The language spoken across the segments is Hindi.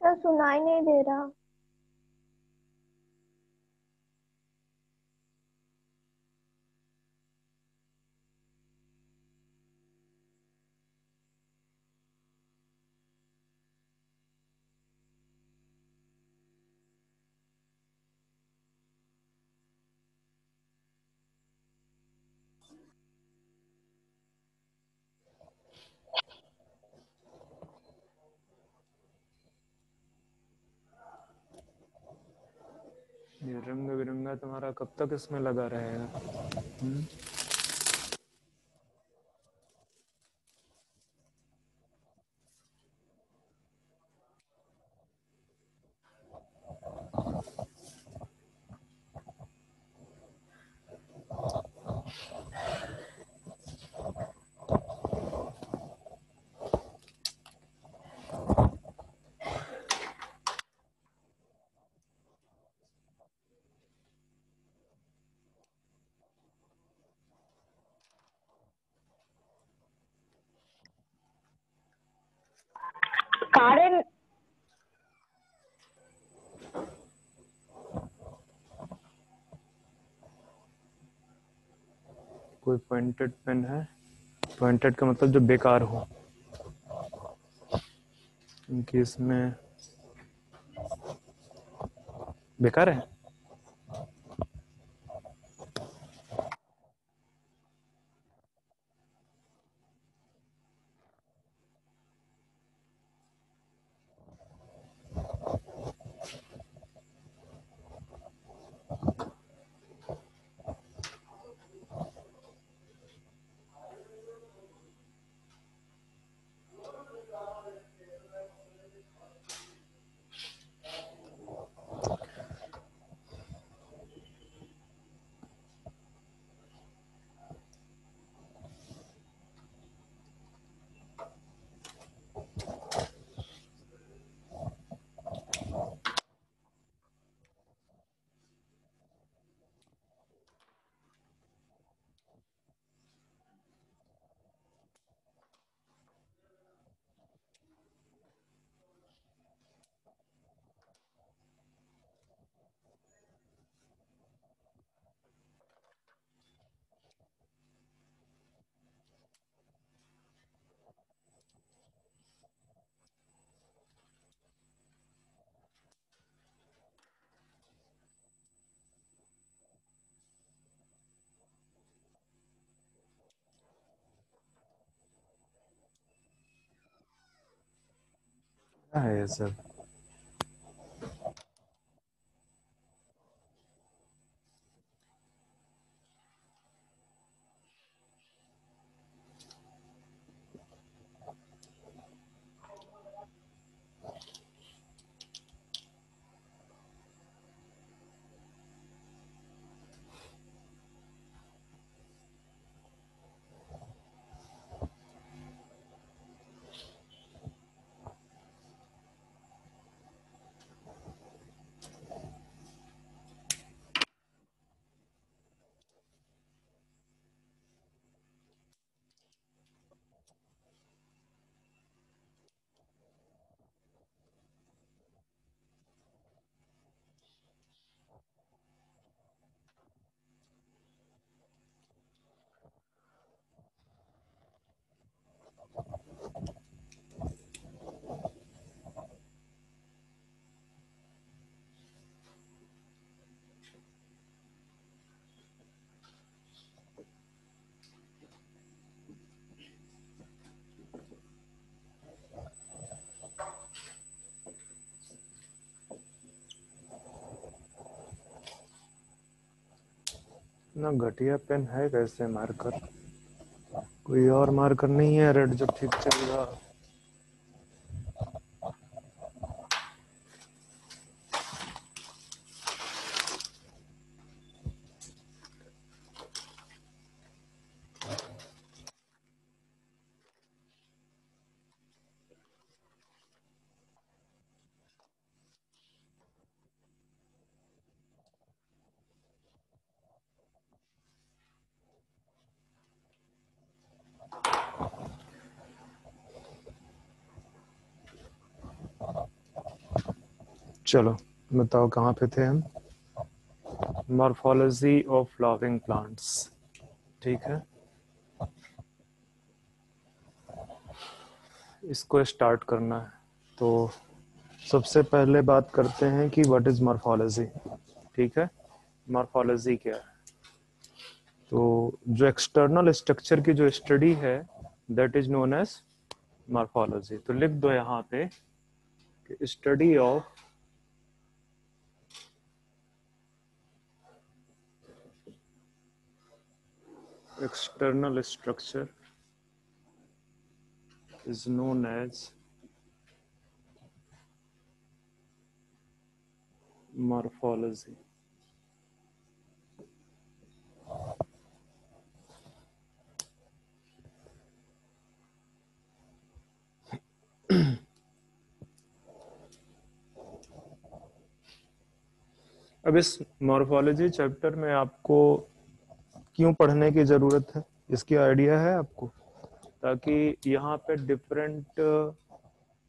सर सुनाई नहीं दे रहा। ये रंग बिरंगा तुम्हारा कब तक इसमें लगा रहेगा? कारण कोई पॉइंटेड पेन है? पॉइंटेड का मतलब जो बेकार हो, क्योंकि इसमें बेकार है। क्या है ये सब? ना घटिया पेन है कैसे मार्कर? कोई और मार्कर नहीं है रेड जो ठीक चलेगा? चलो बताओ कहाँ पे थे हम। मॉर्फोलॉजी ऑफ फ्लावरिंग प्लांट्स, ठीक है। इसको स्टार्ट करना है तो सबसे पहले बात करते हैं कि व्हाट इज मॉर्फोलॉजी, ठीक है। मॉर्फोलॉजी क्या है? तो जो एक्सटर्नल स्ट्रक्चर की जो स्टडी है that is known as morphology. तो लिख दो यहाँ पे कि study of external structure is known as morphology। अब इस मॉर्फोलॉजी चैप्टर में आपको क्यों पढ़ने की जरूरत है, इसकी आइडिया है आपको? ताकि यहाँ पे डिफरेंट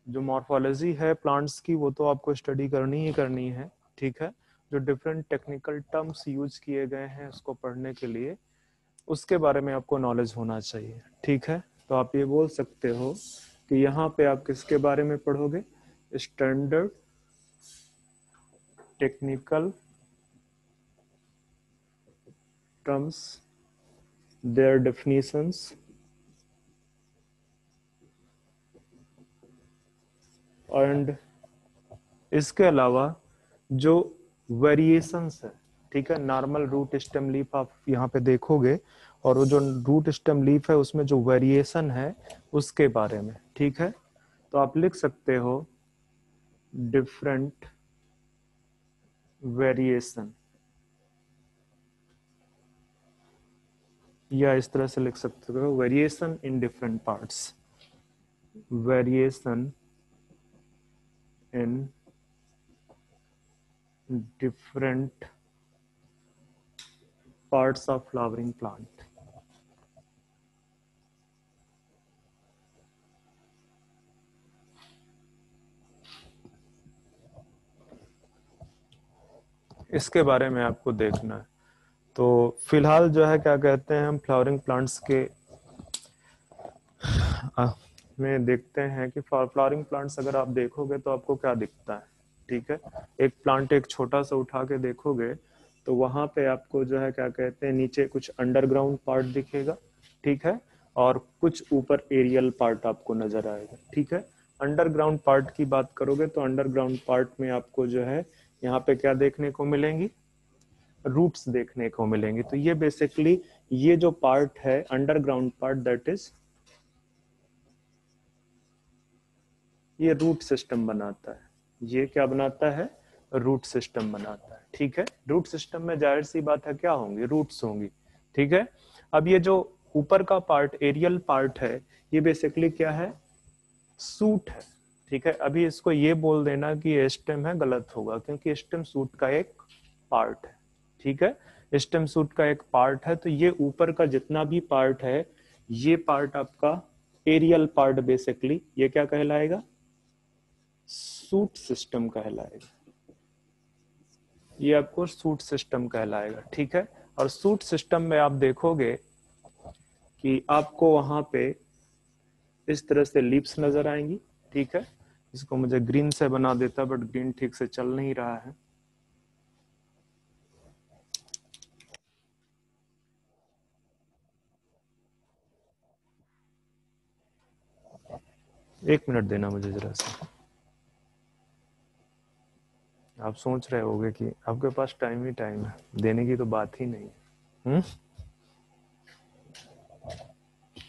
जो मॉर्फोलॉजी है प्लांट्स की वो तो आपको स्टडी करनी ही करनी है, ठीक है। जो डिफरेंट टेक्निकल टर्म्स यूज किए गए हैं उसको पढ़ने के लिए उसके बारे में आपको नॉलेज होना चाहिए, ठीक है। तो आप ये बोल सकते हो कि यहाँ पे आप किसके बारे में पढ़ोगे? Standard technical terms, their definitions and इसके अलावा जो वेरिएशंस है, ठीक है। नॉर्मल रूट स्टेम लीफ आप यहाँ पे देखोगे और वो जो रूट स्टेम लीफ है उसमें जो वेरिएशन है उसके बारे में, ठीक है। तो आप लिख सकते हो डिफरेंट वेरिएशन, या इस तरह से लिख सकते हो variation in different parts, variation in different parts of flowering plant. इसके बारे में आपको देखना है। तो फिलहाल जो है क्या कहते हैं हम फ्लावरिंग प्लांट्स के में देखते हैं कि फ्लावरिंग प्लांट्स अगर आप देखोगे तो आपको क्या दिखता है, ठीक है। एक प्लांट एक छोटा सा उठा के देखोगे तो वहां पे आपको जो है क्या कहते हैं नीचे कुछ अंडरग्राउंड पार्ट दिखेगा, ठीक है। और कुछ ऊपर एरियल पार्ट आपको नजर आएगा, ठीक है। अंडरग्राउंड पार्ट की बात करोगे तो अंडरग्राउंड पार्ट में आपको जो है यहाँ पे क्या देखने को मिलेंगी? रूट्स देखने को मिलेंगी। तो ये बेसिकली ये जो पार्ट है अंडरग्राउंड पार्ट दैट इज ये रूट सिस्टम बनाता है। ये क्या बनाता है? रूट सिस्टम बनाता है, ठीक है। रूट सिस्टम में जाहिर सी बात है क्या होंगी? रूट्स होंगी, ठीक है। अब ये जो ऊपर का पार्ट एरियल पार्ट है ये बेसिकली क्या है? सूट है, ठीक है। अभी इसको ये बोल देना कि ये स्टेम है गलत होगा क्योंकि स्टेम सूट का एक पार्ट है, ठीक है। स्टेम सूट का एक पार्ट है तो ये ऊपर का जितना भी पार्ट है ये पार्ट आपका एरियल पार्ट बेसिकली ये क्या कहलाएगा? सूट सिस्टम कहलाएगा। ये आपको सूट सिस्टम कहलाएगा, ठीक है। और सूट सिस्टम में आप देखोगे कि आपको वहां पे इस तरह से लीव्स नजर आएंगी, ठीक है। इसको मुझे ग्रीन से बना देता बट ग्रीन ठीक से चल नहीं रहा है। एक मिनट देना मुझे जरा सा। आप सोच रहे होगे कि आपके पास टाइम ही टाइम है, देने की तो बात ही नहीं है।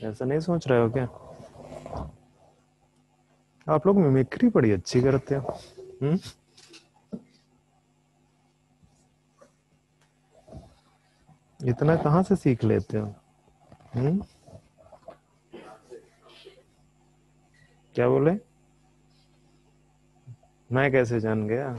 ऐसा नहीं सोच रहे हो क्या? आप लोग मिमिक्री बड़ी अच्छी करते हो। इतना कहाँ से सीख लेते हो? क्या बोले? मैं कैसे जान गया?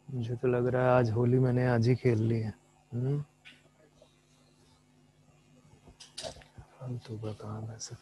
मुझे तो लग रहा है आज होली मैंने आज ही खेल ली है। फालतू का काम है सब।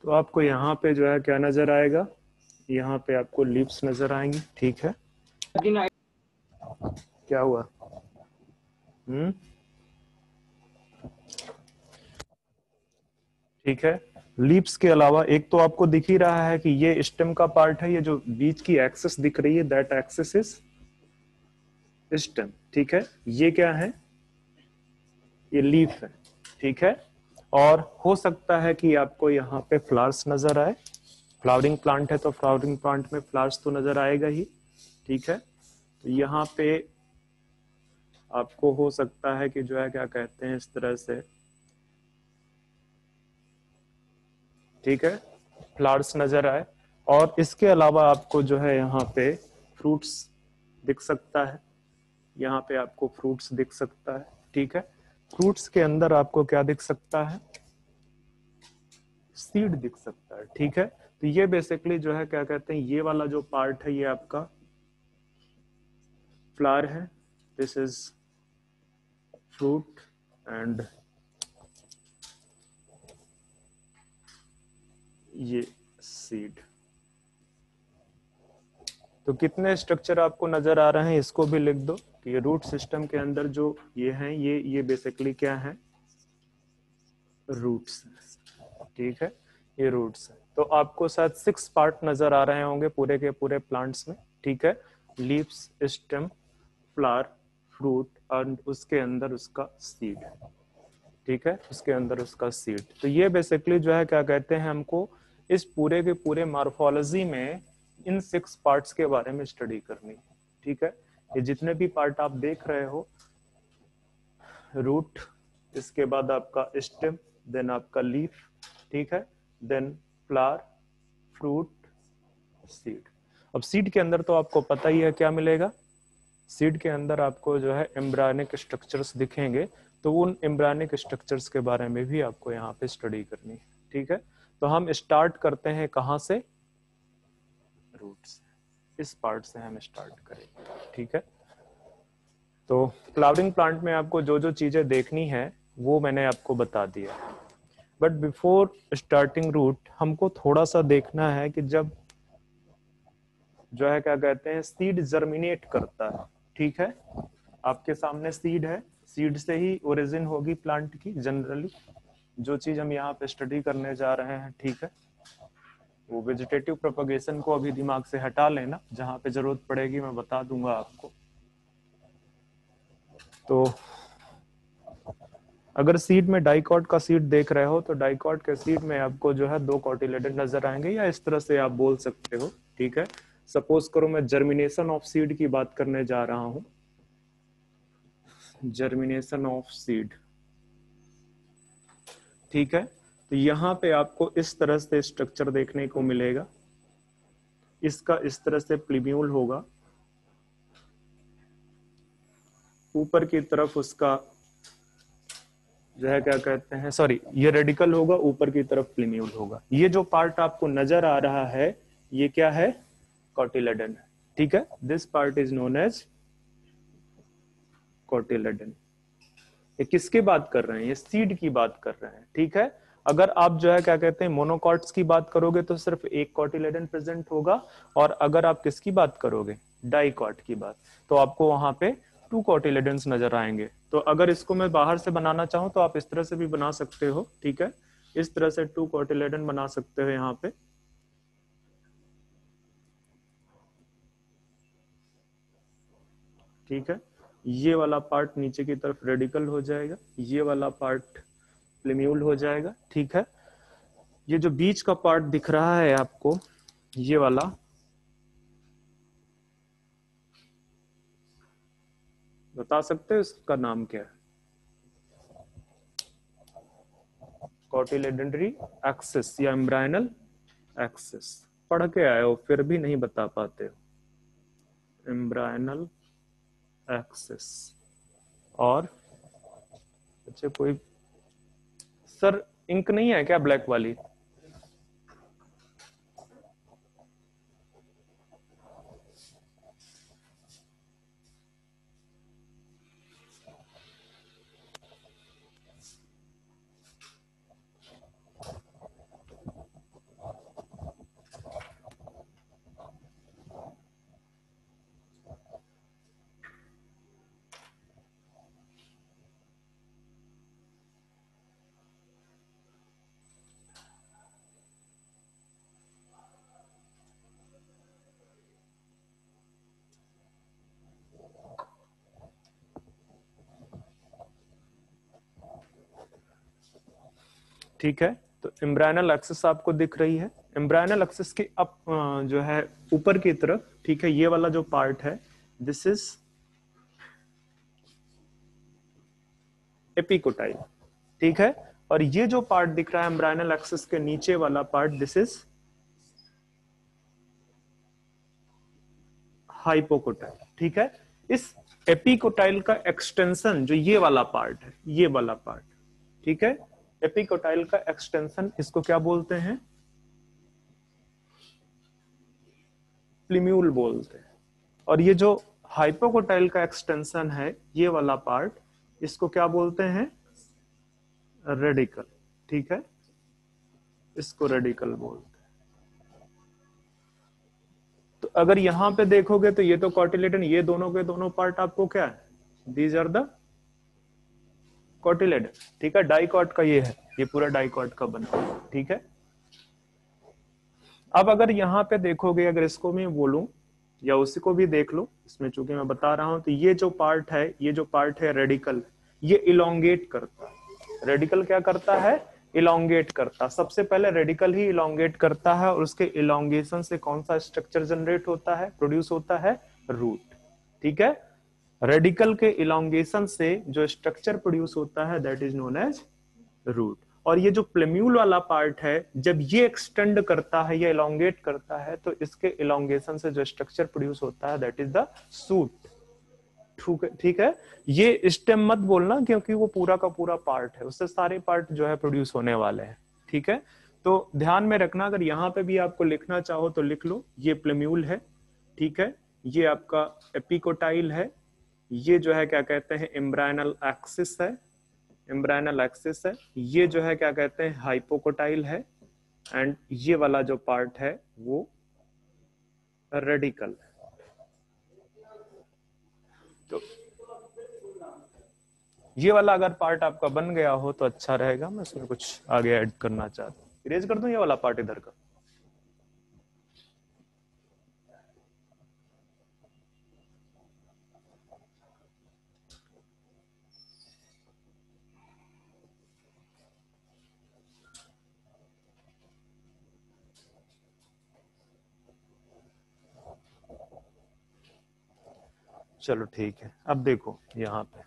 तो आपको यहाँ पे जो है क्या नजर आएगा, यहाँ पे आपको लीव्स नजर आएंगी, ठीक है। क्या हुआ? ठीक है। लीव्स के अलावा एक तो आपको दिख ही रहा है कि ये स्टेम का पार्ट है, ये जो बीच की एक्सिस दिख रही है दैट एक्सिस इज स्टेम, ठीक है। ये क्या है? ये लीफ है, ठीक है। और हो सकता है कि आपको यहाँ पे फ्लावर्स नजर आए, फ्लावरिंग प्लांट है तो फ्लावरिंग प्लांट में फ्लावर्स तो नजर आएगा ही, ठीक है। तो यहाँ पे आपको हो सकता है कि जो है क्या कहते हैं इस तरह से, ठीक है, फ्लावर्स नजर आए। और इसके अलावा आपको जो है यहाँ पे फ्रूट्स दिख सकता है, यहाँ पे आपको फ्रूट्स दिख सकता है, ठीक है। फ्रूट्स के अंदर आपको क्या दिख सकता है? सीड दिख सकता है, ठीक है। तो ये बेसिकली जो है क्या कहते हैं, ये वाला जो पार्ट है ये आपका फ्लावर है, दिस इज फ्रूट एंड ये सीड। तो कितने स्ट्रक्चर आपको नजर आ रहे हैं इसको भी लिख दो कि ये रूट सिस्टम के अंदर जो ये हैं ये बेसिकली क्या है? रूट्स, ठीक है, ये रूट्स है। तो आपको शायद 6 पार्ट नजर आ रहे होंगे पूरे के पूरे प्लांट्स में, ठीक है। लीव्स, स्टेम, फ्लावर, फ्रूट और उसके अंदर उसका सीड, ठीक है, उसके अंदर उसका सीड। तो ये बेसिकली जो है क्या कहते हैं, हमको इस पूरे के पूरे मार्फोलॉजी में इन 6 पार्ट्स के बारे में स्टडी करनी है, ठीक है। ये जितने भी पार्ट आप देख रहे हो, रूट, इसके बाद आपका स्टेम, देन आपका लीफ, ठीक है, देन फ्लावर, फ्रूट, सीड। अब सीड के अंदर तो आपको पता ही है क्या मिलेगा, सीड के अंदर आपको जो है एम्ब्रायनिक स्ट्रक्चर्स दिखेंगे। तो उन एम्ब्रायनिक स्ट्रक्चर्स के बारे में भी आपको यहाँ पे स्टडी करनी है, ठीक है। तो हम स्टार्ट करते हैं कहाँ से? रूट्स, इस पार्ट से हम स्टार्ट करेंगे, ठीक है। तो फ्लावरिंग प्लांट में आपको जो जो चीजें देखनी है वो मैंने आपको बता दिया, बट बिफोर स्टार्टिंग रूट हमको थोड़ा सा देखना है कि जब जो है क्या कहते हैं सीड जर्मिनेट करता है, ठीक है। आपके सामने सीड है, सीड से ही ओरिजिन होगी प्लांट की जनरली, जो चीज हम यहाँ पे स्टडी करने जा रहे हैं, ठीक है। वो वेजिटेटिव प्रोपगेशन को अभी दिमाग से हटा लेना, जहां पे जरूरत पड़ेगी मैं बता दूंगा आपको। तो अगर सीड में डाइकॉट का सीड देख रहे हो तो डाइकॉट के सीड में आपको जो है 2 कॉटिलेडन नजर आएंगे, या इस तरह से आप बोल सकते हो, ठीक है। सपोज करो मैं जर्मिनेशन ऑफ सीड की बात करने जा रहा हूं, जर्मिनेशन ऑफ सीड, ठीक है। तो यहाँ पे आपको इस तरह से स्ट्रक्चर देखने को मिलेगा, इसका इस तरह से प्लीम्यूल होगा, ऊपर की तरफ उसका जो है क्या कहते हैं, सॉरी ये रेडिकल होगा, ऊपर की तरफ प्लीम्यूल होगा। ये जो पार्ट आपको नजर आ रहा है ये क्या है? कॉटिलेडन है, ठीक है। This part is known as cotyledon. ये किसकी बात कर रहे हैं? ये सीड की बात कर रहे हैं, ठीक है। अगर आप जो है क्या कहते हैं मोनोकॉट्स की बात करोगे तो सिर्फ एक कॉटिलेडन प्रेजेंट होगा, और अगर आप किसकी बात करोगे, डाइकॉट की बात, तो आपको वहां पे 2 कॉटिलेडन्स नजर आएंगे। तो अगर इसको मैं बाहर से बनाना चाहूं तो आप इस तरह से भी बना सकते हो, ठीक है। इस तरह से 2 कॉटिलेडन बना सकते हो यहाँ पे, ठीक है। ये वाला पार्ट नीचे की तरफ रेडिकल हो जाएगा, ये वाला पार्ट प्लेम्यूल हो जाएगा, ठीक है। ये जो बीच का पार्ट दिख रहा है आपको, ये वाला, बता सकते हो इसका नाम क्या है? कोटिलेडनरी एक्सिस या एम्ब्रायनल एक्सिस। पढ़ के आए हो फिर भी नहीं बता पाते हो। Embryonal axis. और अच्छा, कोई सर इंक नहीं है क्या ब्लैक वाली? ठीक है, तो एम्ब्रायनल एक्सिस आपको दिख रही है। एम्ब्रायनल एक्सिस के अप जो है ऊपर की तरफ, ठीक है, ये वाला जो पार्ट है दिस इज एपिकोटाइल, ठीक है। और ये जो पार्ट दिख रहा है एम्ब्रायनल एक्सिस के नीचे वाला पार्ट, दिस इज हाइपोकोटाइल, ठीक है। इस एपिकोटाइल का एक्सटेंशन जो ये वाला पार्ट है, ये वाला पार्ट, ठीक है, एपिकोटाइल का एक्सटेंशन, इसको क्या बोलते हैं? प्लीम्यूल बोलते हैं। और ये जो हाइपोकोटाइल का एक्सटेंशन है, ये वाला पार्ट, इसको क्या बोलते हैं? रेडिकल, ठीक है, इसको रेडिकल बोलते हैं। तो अगर यहां पे देखोगे तो ये तो कॉटिलेडन, ये दोनों के दोनों पार्ट आपको क्या है? दीज आर द कॉटिलेडन, ठीक है। डाइकॉट का ये है, ये पूरा डाइकॉट का बना हुआ, ठीक है। अब अगर यहाँ पे देखोगे, अगर इसको मैं बोलूं या उसी को भी देख लो, इसमें चूंकि मैं बता रहा हूं, तो ये जो पार्ट है, ये जो पार्ट है रेडिकल, ये इलोंगेट करता है। रेडिकल क्या करता है? इलोंगेट करता। सबसे पहले रेडिकल ही इलोंगेट करता है, और उसके इलोंगेशन से कौन सा स्ट्रक्चर जनरेट होता है, प्रोड्यूस होता है? रूट, ठीक है। रेडिकल के इलोंगेशन से जो स्ट्रक्चर प्रोड्यूस होता है that is known as root. और ये जो प्लेम्यूल वाला पार्ट है, जब ये एक्सटेंड करता है या इलोंगेट करता है, तो इसके इलोंगेशन से जो स्ट्रक्चर प्रोड्यूस होता है दैट इज द सूट, ठीक है। ये स्टेम मत बोलना, क्योंकि वो पूरा का पूरा पार्ट है, उससे सारे पार्ट जो है प्रोड्यूस होने वाले हैं, ठीक है। तो ध्यान में रखना, अगर यहाँ पे भी आपको लिखना चाहो तो लिख लो, ये प्लेम्यूल है, ठीक है, ये आपका एपिकोटाइल है, ये जो है क्या कहते हैं एम्ब्रायनल एक्सिस है, एम्ब्रायनल एक्सिस है, ये जो है क्या कहते हैं हाइपोकोटाइल है, एंड ये वाला जो पार्ट है वो रेडिकल है। तो ये वाला अगर पार्ट आपका बन गया हो तो अच्छा रहेगा। मैं इसमें कुछ आगे ऐड करना चाहता हूँ, इरेज कर दूं ये वाला पार्ट इधर का। चलो ठीक है, अब देखो यहाँ पे,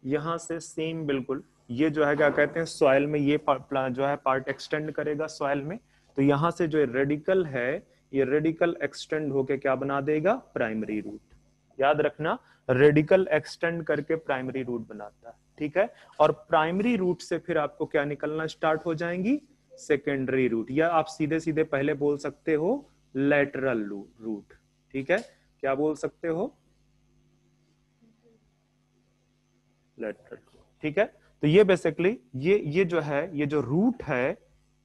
यहां से सेम बिल्कुल, ये जो है क्या कहते हैं सॉइल में, ये जो है पार्ट एक्सटेंड करेगा सॉइल में, तो यहां से जो रेडिकल है, ये रेडिकल एक्सटेंड होके क्या बना देगा? Primary root. याद रखना, रेडिकल एक्सटेंड करके प्राइमरी रूट बनाता है, ठीक है। और प्राइमरी रूट से फिर आपको क्या निकलना स्टार्ट हो जाएंगी? सेकेंडरी रूट, या आप सीधे सीधे पहले बोल सकते हो लेटरल रूट, ठीक है। क्या बोल सकते हो? लेटरल, ठीक है। तो ये बेसिकली ये जो है, ये जो रूट है,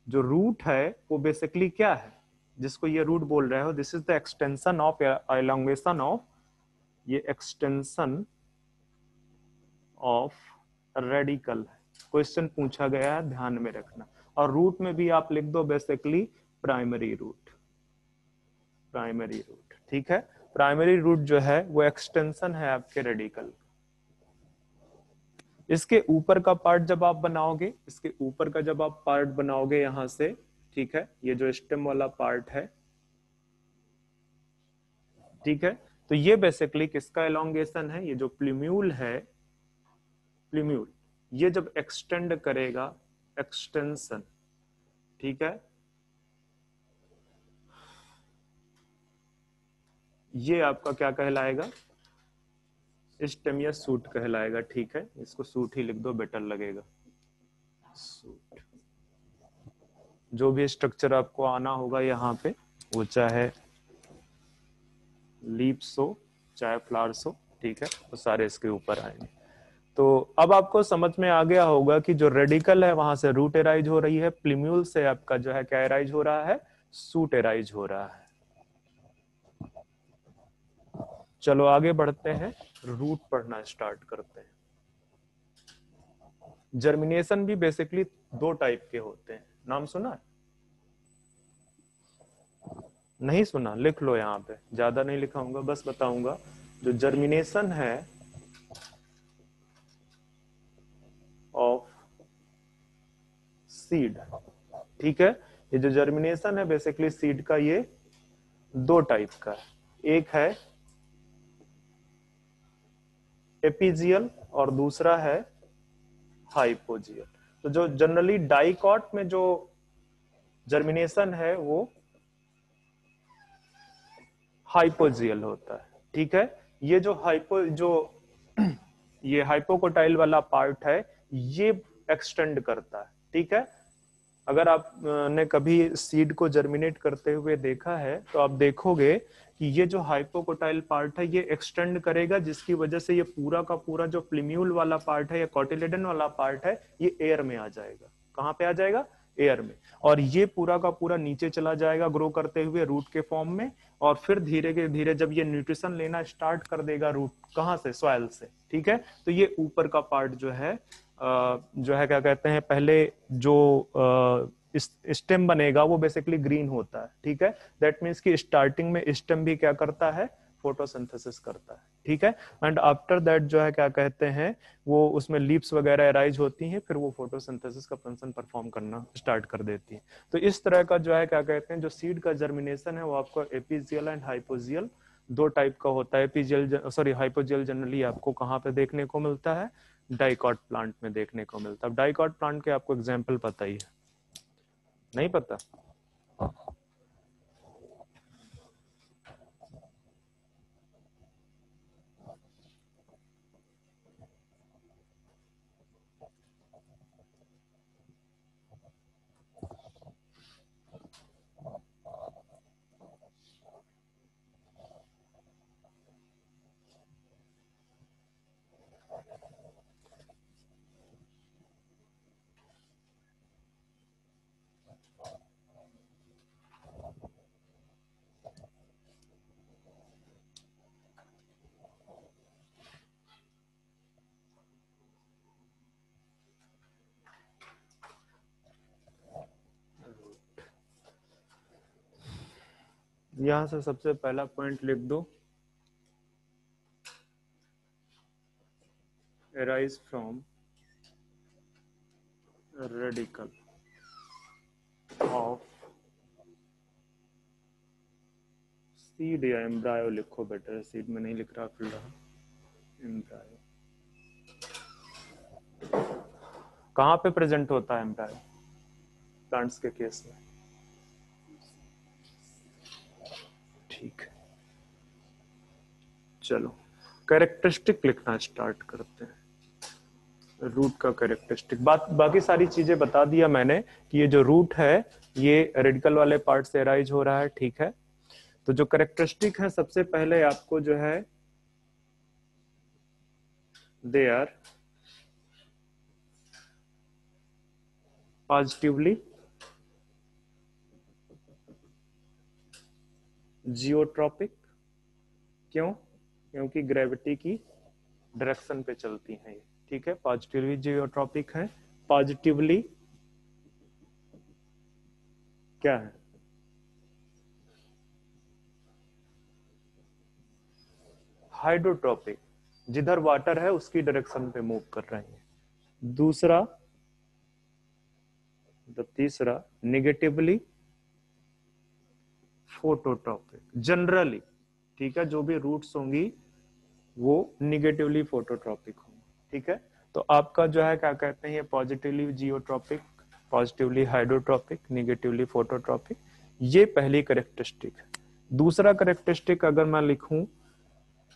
जो रूट है वो बेसिकली क्या है, जिसको ये रूट बोल रहे हो? This is the extension of elongation of, ये एक्सटेंशन ऑफ रेडिकल है। क्वेश्चन पूछा गया है, ध्यान में रखना। और रूट में भी आप लिख दो basically primary root, primary root, ठीक है। प्राइमरी रूट जो है वो एक्सटेंशन है आपके रेडिकल। इसके ऊपर का पार्ट जब आप बनाओगे, इसके ऊपर का जब आप पार्ट बनाओगे यहां से, ठीक है, ये जो स्टेम वाला पार्ट है, ठीक है, तो ये बेसिकली किसका एलोंगेशन है, ये जो प्लूम्यूल है, प्लूम्यूल, ये जब एक्सटेंड करेगा, एक्सटेंशन, ठीक है, ये आपका क्या कहलाएगा, स्टेमियस सूट कहलाएगा। ठीक है, इसको सूट ही लिख दो, बेटर लगेगा, सूट। जो भी स्ट्रक्चर आपको आना होगा यहाँ पे, वो चाहे लीव्स हो चाहे फ्लावर्स हो, ठीक है, वो सारे इसके ऊपर आएंगे। तो अब आपको समझ में आ गया होगा कि जो रेडिकल है वहां से रूट एराइज हो रही है, प्लूम्यूल से आपका जो है क्या एराइज हो रहा है, सूट एराइज हो रहा है। चलो आगे बढ़ते हैं, रूट पढ़ना स्टार्ट करते हैं। जर्मिनेशन भी बेसिकली दो टाइप के होते हैं, नाम सुना है? नहीं सुना? लिख लो, यहाँ पे ज्यादा नहीं लिखाऊंगा, बस बताऊंगा। जो जर्मिनेशन है ऑफ सीड, ठीक है, ये जो जर्मिनेशन है बेसिकली सीड का, ये दो टाइप का है। एक है एपिजियल और दूसरा है हाइपोजियल। तो जो जनरली डाइकॉट में जो जर्मिनेशन है वो हाइपोजियल होता है, ठीक है। ये जो ये हाइपोकोटाइल वाला पार्ट है, ये एक्सटेंड करता है, ठीक है। अगर आप ने कभी सीड को जर्मिनेट करते हुए देखा है तो आप देखोगे कि ये जो हाइपोकोटाइल पार्ट है ये एक्सटेंड करेगा, जिसकी वजह से ये पूरा का पूरा जो प्लूम्यूल वाला पार्ट है या कोटिलेडन वाला पार्ट है, ये एयर में आ जाएगा। कहां पे आ जाएगा? एयर में। और ये पूरा का पूरा नीचे चला जाएगा ग्रो करते हुए रूट के फॉर्म में, और फिर धीरे धीरे जब ये न्यूट्रिशन लेना स्टार्ट कर देगा रूट, कहां से? सॉइल से, ठीक है। तो ये ऊपर का पार्ट जो है क्या कहते हैं, पहले जो स्टेम बनेगा वो बेसिकली ग्रीन होता है, ठीक है। दैट मीन्स कि स्टार्टिंग में स्टेम भी क्या करता है? फोटोसिंथेसिस करता है, ठीक है। एंड आफ्टर दैट जो है क्या कहते हैं, वो उसमें लीव्स वगैरह अराइज होती हैं, फिर वो फोटोसिंथेसिस का फंक्शन परफॉर्म करना स्टार्ट कर देती है। तो इस तरह का जो है क्या कहते हैं, जो सीड का जर्मिनेशन है वो आपको एपिजियल एंड हाइपोजियल दो टाइप का होता है। एपिजियल सॉरी हाइपोजियल जनरली आपको कहाँ पे देखने को मिलता है? डाइकॉट प्लांट में देखने को मिलता है। डाइकॉट प्लांट के आपको एग्जाम्पल पता ही है? नहीं पता? यहां से सबसे पहला पॉइंट लिख दो, arise from radical of seed, या एम्ब्रायो लिखो बेटर, सीड में नहीं लिख रहा फिलहाल, एम्ब्रायो। कहां पे प्रेजेंट होता है एम्ब्रायो प्लांट्स के केस में? ठीक है, चलो कैरेक्टरिस्टिक लिखना स्टार्ट करते हैं। रूट का कैरेक्टरिस्टिक, बाकी सारी चीजें बता दिया मैंने कि ये जो रूट है ये रेडिकल वाले पार्ट से अराइज हो रहा है, ठीक है। तो जो कैरेक्टरिस्टिक है, सबसे पहले आपको जो है दे आर पॉजिटिवली जियोट्रॉपिक। क्यों? क्योंकि ग्रेविटी की डायरेक्शन पे चलती हैं ये, ठीक है। पॉजिटिवली जियोट्रॉपिक है। पॉजिटिवली क्या है? हाइड्रोट्रॉपिक, जिधर वाटर है उसकी डायरेक्शन पे मूव कर रहे हैं। दूसरा तीसरा नेगेटिवली फोटोट्रॉपिक, जनरली, ठीक है, जो भी रूट्स होंगी वो निगेटिवली फोटोट्रॉपिक होंगी, ठीक है। तो आपका जो है क्या कहते हैं, ये positively geotropic, positively hydrotropic, negatively phototropic, ये पहली कैरेक्टरिस्टिक है। दूसरा कैरेक्टरिस्टिक अगर मैं लिखूं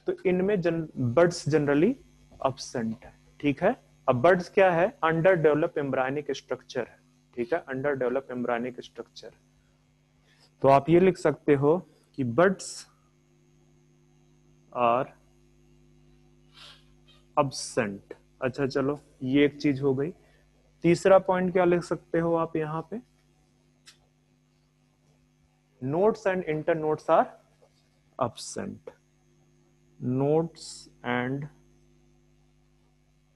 तो इनमें बर्ड्स जनरली अब्सेंट है, ठीक है। अब बर्ड्स क्या है, अंडर डेवलप एम्ब्रायनिक स्ट्रक्चर है, ठीक है, अंडर डेवलप एम्ब्रायनिक स्ट्रक्चर। तो आप ये लिख सकते हो कि बर्ड्स आर अब्सेंट। अच्छा चलो, ये एक चीज हो गई। तीसरा पॉइंट क्या लिख सकते हो आप यहां पे, nodes and internodes are absent, nodes and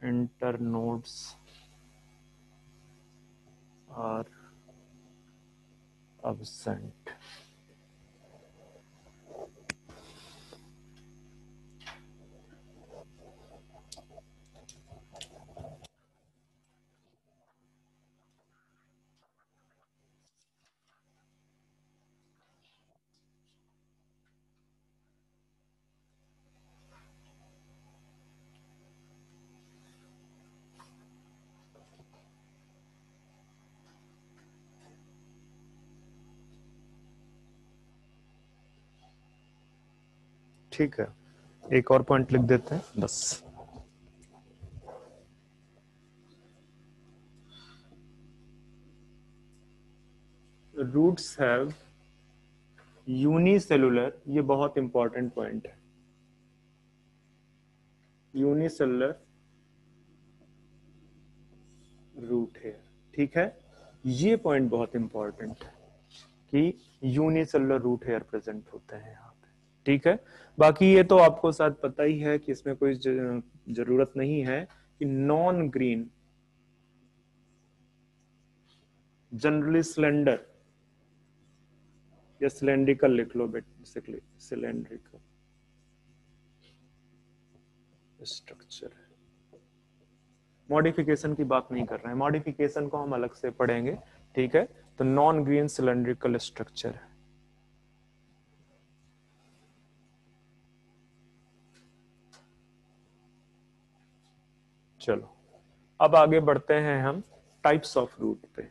internodes are absent। ठीक है, एक और पॉइंट लिख देते हैं बस। रूट्स हैव यूनिसेलुलर, ये बहुत इंपॉर्टेंट पॉइंट है, यूनिसेलुलर रूट हेयर, ठीक है। ये पॉइंट बहुत इंपॉर्टेंट है कि यूनिसेलुलर रूट हेयर प्रेजेंट होते हैं यहाँ पे, ठीक है। बाकी ये तो आपको शायद पता ही है कि इसमें कोई जरूरत नहीं है कि नॉन ग्रीन जनरली स्लेंडर या सिलेंड्रिकल लिख लो बेसिकली, सिलेंड्रिकल स्ट्रक्चर है। मॉडिफिकेशन की बात नहीं कर रहे हैं, मॉडिफिकेशन को हम अलग से पढ़ेंगे, ठीक है। तो नॉन ग्रीन सिलेंड्रिकल स्ट्रक्चर है। चलो अब आगे बढ़ते हैं हम टाइप्स ऑफ रूट पे।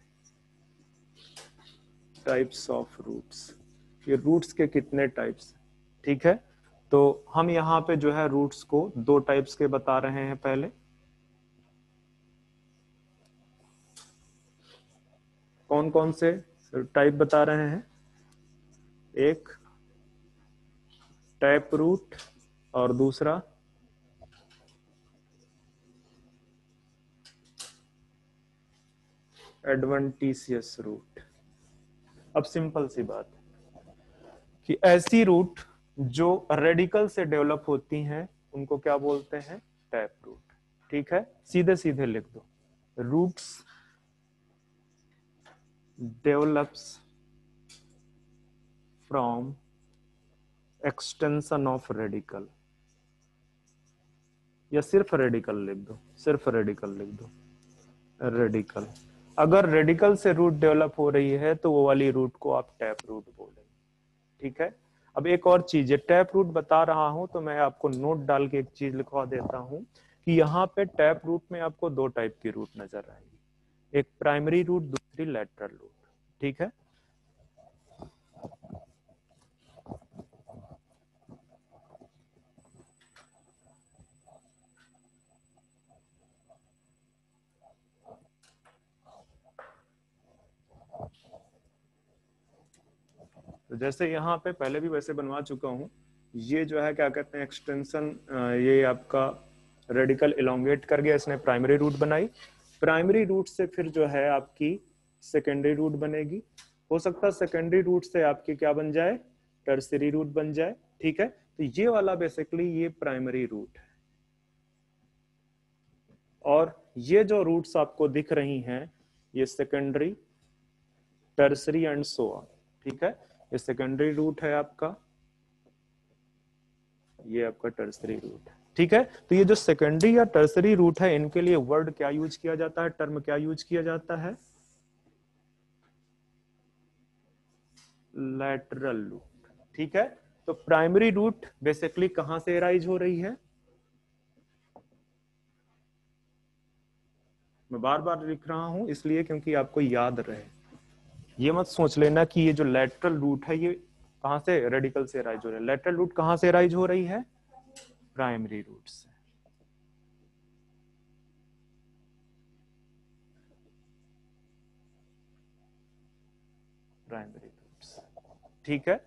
टाइप्स ऑफ रूट्स, ये रूट्स के कितने टाइप्स, ठीक है। तो हम यहाँ पे जो है रूट्स को दो टाइप्स के बता रहे हैं। पहले कौन कौन से टाइप बता रहे हैं, एक टैप रूट और दूसरा एडवेंटिशियस रूट। अब सिंपल सी बात है कि ऐसी रूट जो रेडिकल से डेवलप होती हैं उनको क्या बोलते हैं, टैप रूट, ठीक है। सीधे सीधे लिख दो, roots develops from extension of radicle, या सिर्फ रेडिकल लिख दो, सिर्फ रेडिकल लिख दो, रेडिकल। अगर रेडिकल से रूट डेवलप हो रही है तो वो वाली रूट को आप टैप रूट बोलेंगे, ठीक है। अब एक और चीज है, टैप रूट बता रहा हूं तो मैं आपको नोट डाल के एक चीज लिखवा देता हूं कि यहाँ पे टैप रूट में आपको दो टाइप की रूट नजर आएगी, एक प्राइमरी रूट, दूसरी लेटरल रूट, ठीक है। तो जैसे यहाँ पे पहले भी वैसे बनवा चुका हूँ, ये जो है क्या कहते हैं एक्सटेंशन, ये आपका रेडिकल इलोंगेट कर गया, इसने प्राइमरी रूट बनाई। प्राइमरी रूट से फिर जो है आपकी सेकेंडरी रूट बनेगी, हो सकता है सेकेंडरी रूट से आपकी क्या बन जाए, टर्सरी रूट बन जाए, ठीक है। तो ये वाला बेसिकली ये प्राइमरी रूट है, और ये जो रूट्स आपको दिख रही हैं ये secondary, tertiary and so on, ठीक है। ये सेकेंडरी रूट है आपका, ये आपका टर्सरी रूट है, ठीक है। तो ये जो सेकेंडरी या टर्सरी रूट है, इनके लिए वर्ड क्या यूज किया जाता है, टर्म क्या यूज किया जाता है, लैटरल रूट, ठीक है। तो प्राइमरी रूट बेसिकली कहां से अराइज हो रही है, मैं बार बार लिख रहा हूं इसलिए क्योंकि आपको याद रहे, ये मत सोच लेना कि ये जो लेटरल रूट है ये कहां से, रेडिकल से अराइज हो रहा है। लेटरल रूट कहां से अराइज हो रही है, प्राइमरी रूट से। प्राइमरी रूट से, ठीक है।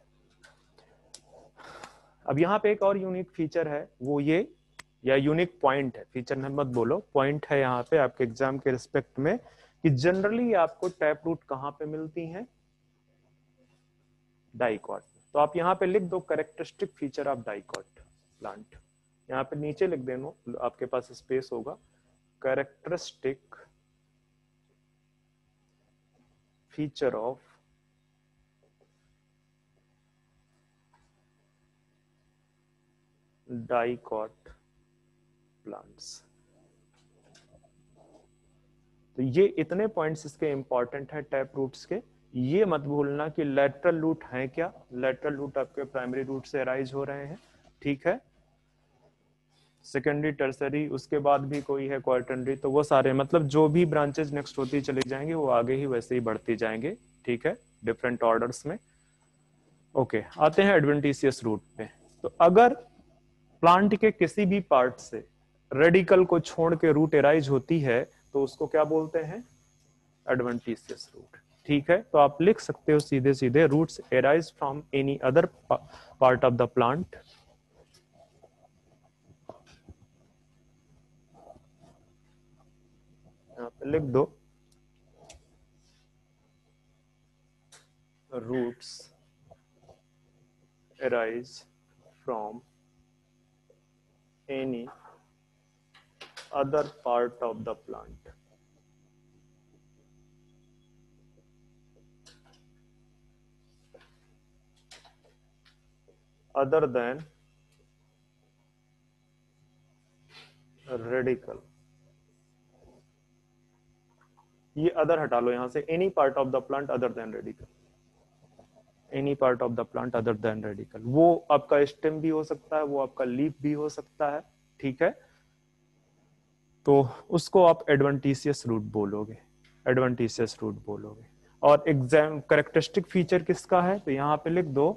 अब यहाँ पे एक और यूनिक फीचर है, वो ये, या यूनिक पॉइंट है, फीचर न मत बोलो, पॉइंट है यहाँ पे आपके एग्जाम के रिस्पेक्ट में, कि जनरली आपको टैप रूट कहाँ पे मिलती हैं, डाइकॉट। तो आप यहाँ पे लिख दो characteristic feature of dicot plant, यहाँ पे नीचे लिख देना, आपके पास स्पेस होगा, characteristic feature of dicot plants. तो ये इतने पॉइंट्स इसके इंपॉर्टेंट है टैप रूट्स के। ये मत भूलना कि लेटरल रूट है क्या, लेटरल रूट आपके प्राइमरी रूट से अराइज हो रहे हैं, ठीक है। सेकेंडरी टर्सरी, उसके बाद भी कोई है क्वार्टनरी, तो वो सारे मतलब जो भी ब्रांचेस नेक्स्ट होती चली जाएंगे वो आगे ही वैसे ही बढ़ती जाएंगे, ठीक है, डिफरेंट ऑर्डर्स में। ओके, आते हैं एडवेंटिशियस रूट पे। तो अगर प्लांट के किसी भी पार्ट से रेडिकल को छोड़ के रूट एराइज होती है तो उसको क्या बोलते हैं, एडवेंटिशियस रूट, ठीक है। तो आप लिख सकते हो सीधे सीधे, roots arise from any other part of the plant, यहाँ पे लिख दो, roots arise from any other part of the plant other than radical। ये अदर हटा लो यहां से, any part of the plant other than radical, any part of the plant other than radical. वो आपका स्टेम भी हो सकता है, वो आपका लीफ भी हो सकता है, ठीक है। तो उसको आप एडवेंटिशियस रूट बोलोगे, एडवेंटिशियस रूट बोलोगे। और एग्जाम कैरेक्टरिस्टिक फीचर किसका है, तो यहां पे लिख दो,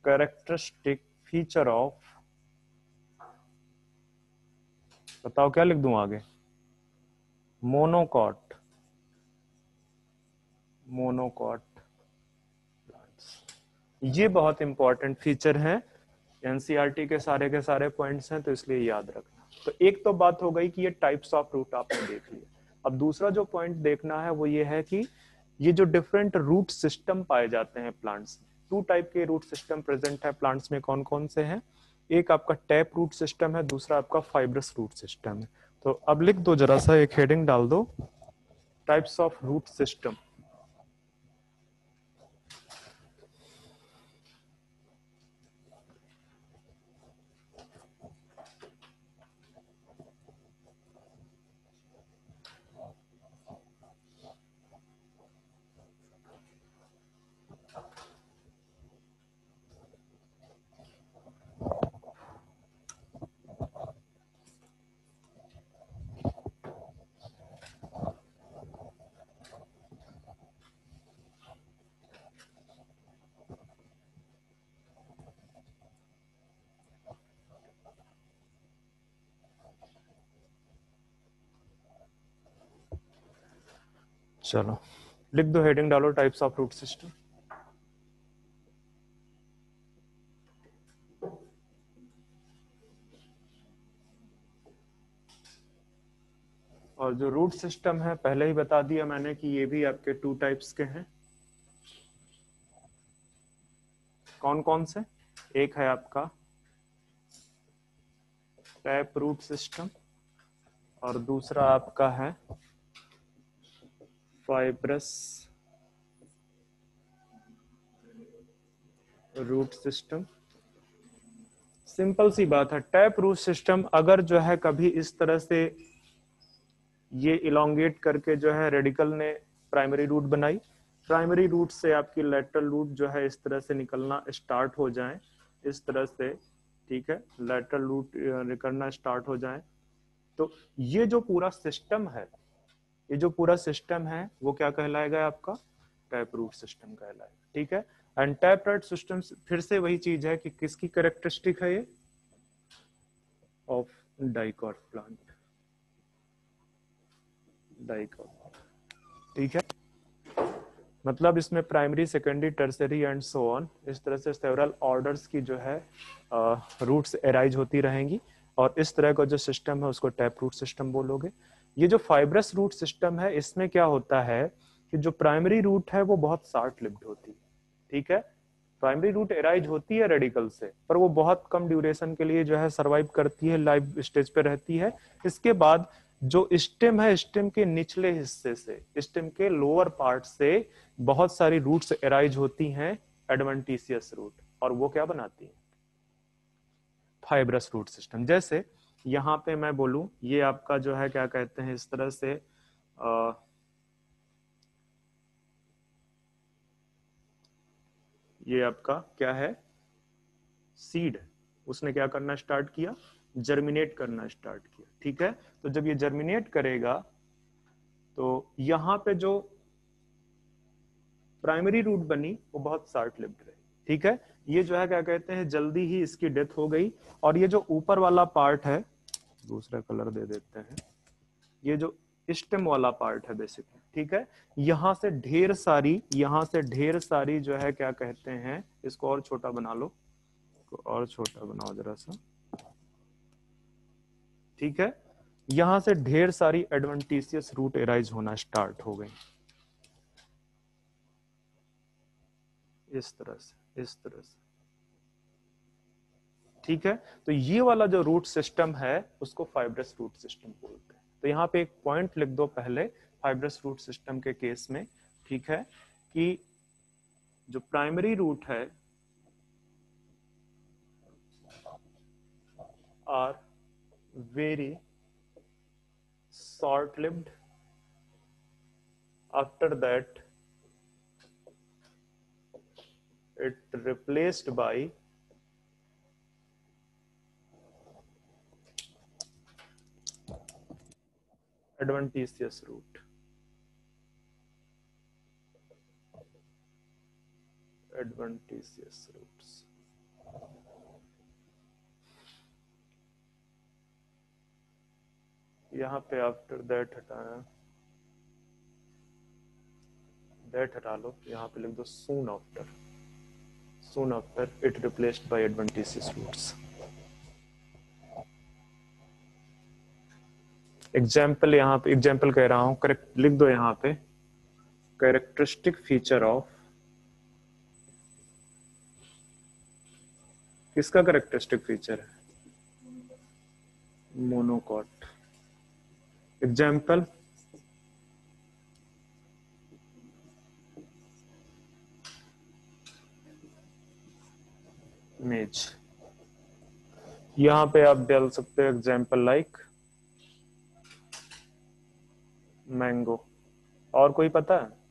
कैरेक्टरिस्टिक फीचर ऑफ, बताओ क्या लिख दूं आगे, मोनोकॉट, मोनोकॉट प्लांट्स। ये बहुत इंपॉर्टेंट फीचर है, एनसीईआरटी के सारे पॉइंट्स हैं, तो इसलिए याद रखना। तो एक तो बात हो गई कि ये टाइप्स ऑफ रूट आपने देख लिया। अब दूसरा जो पॉइंट देखना है वो ये है कि ये जो डिफरेंट रूट सिस्टम पाए जाते हैं प्लांट्स में, 2 टाइप के रूट सिस्टम प्रेजेंट है प्लांट्स में, कौन कौन से हैं, एक आपका टैप रूट सिस्टम है, दूसरा आपका फाइब्रस रूट सिस्टम है। तो अब लिख दो, जरा सा एक हेडिंग डाल दो, टाइप्स ऑफ रूट सिस्टम। चलो लिख दो, हेडिंग डालो, टाइप्स ऑफ रूट सिस्टम। और जो रूट सिस्टम है पहले ही बता दिया मैंने कि ये भी आपके 2 टाइप्स के हैं, कौन कौन से, एक है आपका टैप रूट सिस्टम और दूसरा आपका है फाइब्रस रूट सिस्टम। सिंपल सी बात है, टैप रूट सिस्टम अगर जो है कभी इस तरह से ये इलोंगेट करके जो है रेडिकल ने प्राइमरी रूट बनाई, प्राइमरी रूट से आपकी लेटरल रूट जो है इस तरह से निकलना स्टार्ट हो जाए, इस तरह से, ठीक है, लेटरल रूट निकलना स्टार्ट हो जाए, तो ये जो पूरा सिस्टम है, ये जो पूरा सिस्टम है वो क्या कहलाएगा आपका, टैप रूट सिस्टम कहलाएगा, ठीक है। एंड टैप रूट सिस्टम फिर से वही चीज है कि किसकी कैरेक्टरिस्टिक है ये, ऑफ डाइकॉट प्लांट, डाइकॉट, ठीक है। मतलब इसमें primary, secondary, tertiary and so on, इस तरह से सेवरल ऑर्डर्स की जो है रूट्स एराइज होती रहेंगी, और इस तरह का जो सिस्टम है उसको टैप रूट सिस्टम बोलोगे। ये जो फाइब्रस रूट सिस्टम है इसमें क्या होता है कि जो प्राइमरी रूट है वो बहुत शॉर्ट लिव्ड होती है, ठीक है। प्राइमरी रूट एराइज होती है रेडिकल से, पर वो बहुत कम ड्यूरेशन के लिए जो है सर्वाइव करती है, लाइव स्टेज पे रहती है। इसके बाद जो स्टेम है, स्टेम के निचले हिस्से से, स्टेम के लोअर पार्ट से बहुत सारी रूट्स एराइज होती हैं, एडवेंटिशियस रूट, और वो क्या बनाती है, फाइब्रस रूट सिस्टम। जैसे यहां पे मैं बोलूं, ये आपका जो है क्या कहते हैं, इस तरह से ये आपका क्या है, सीड, उसने क्या करना स्टार्ट किया, जर्मिनेट करना स्टार्ट किया, ठीक है। तो जब ये जर्मिनेट करेगा तो यहां पे जो प्राइमरी रूट बनी वो बहुत शॉर्ट लिव्ड रही, ठीक है। ये जो है क्या कहते हैं, जल्दी ही इसकी डेथ हो गई। और ये जो ऊपर वाला पार्ट है, दूसरा कलर दे देते हैं, ये जो स्टेम वाला पार्ट है बेसिकली, ठीक है, यहां से ढेर सारी, यहां से ढेर सारी जो है क्या कहते हैं, इसको और छोटा बना लो, और छोटा बनाओ जरा सा, ठीक है। यहां से ढेर सारी एडवेंटिशियस रूट एराइज होना स्टार्ट हो गई, इस तरह से, इस तरह से, ठीक है। तो ये वाला जो रूट सिस्टम है उसको फाइब्रस रूट सिस्टम बोलते हैं। तो यहाँ पे एक पॉइंट लिख दो पहले फाइब्रस रूट सिस्टम के केस में, ठीक है, कि जो प्राइमरी रूट है are very short lived, after that it replaced by adventitious root, adventitious roots। यहाँ पे आफ्टर दैट हटाना, दैट हटा लो, यहाँ पे लिख दो soon after, soon after it replaced by adventitious roots. Example, यहाँ पे एग्जाम्पल कह रहा हूँ, करेक्ट लिख दो यहाँ पे, कैरेक्टरिस्टिक फीचर ऑफ, किसका कैरेक्टरिस्टिक फीचर है, मोनोकॉट। एग्जाम्पल, मेज। यहां पे आप डाल सकते हो एग्जाम्पल लाइक मैंगो। और कोई पता है,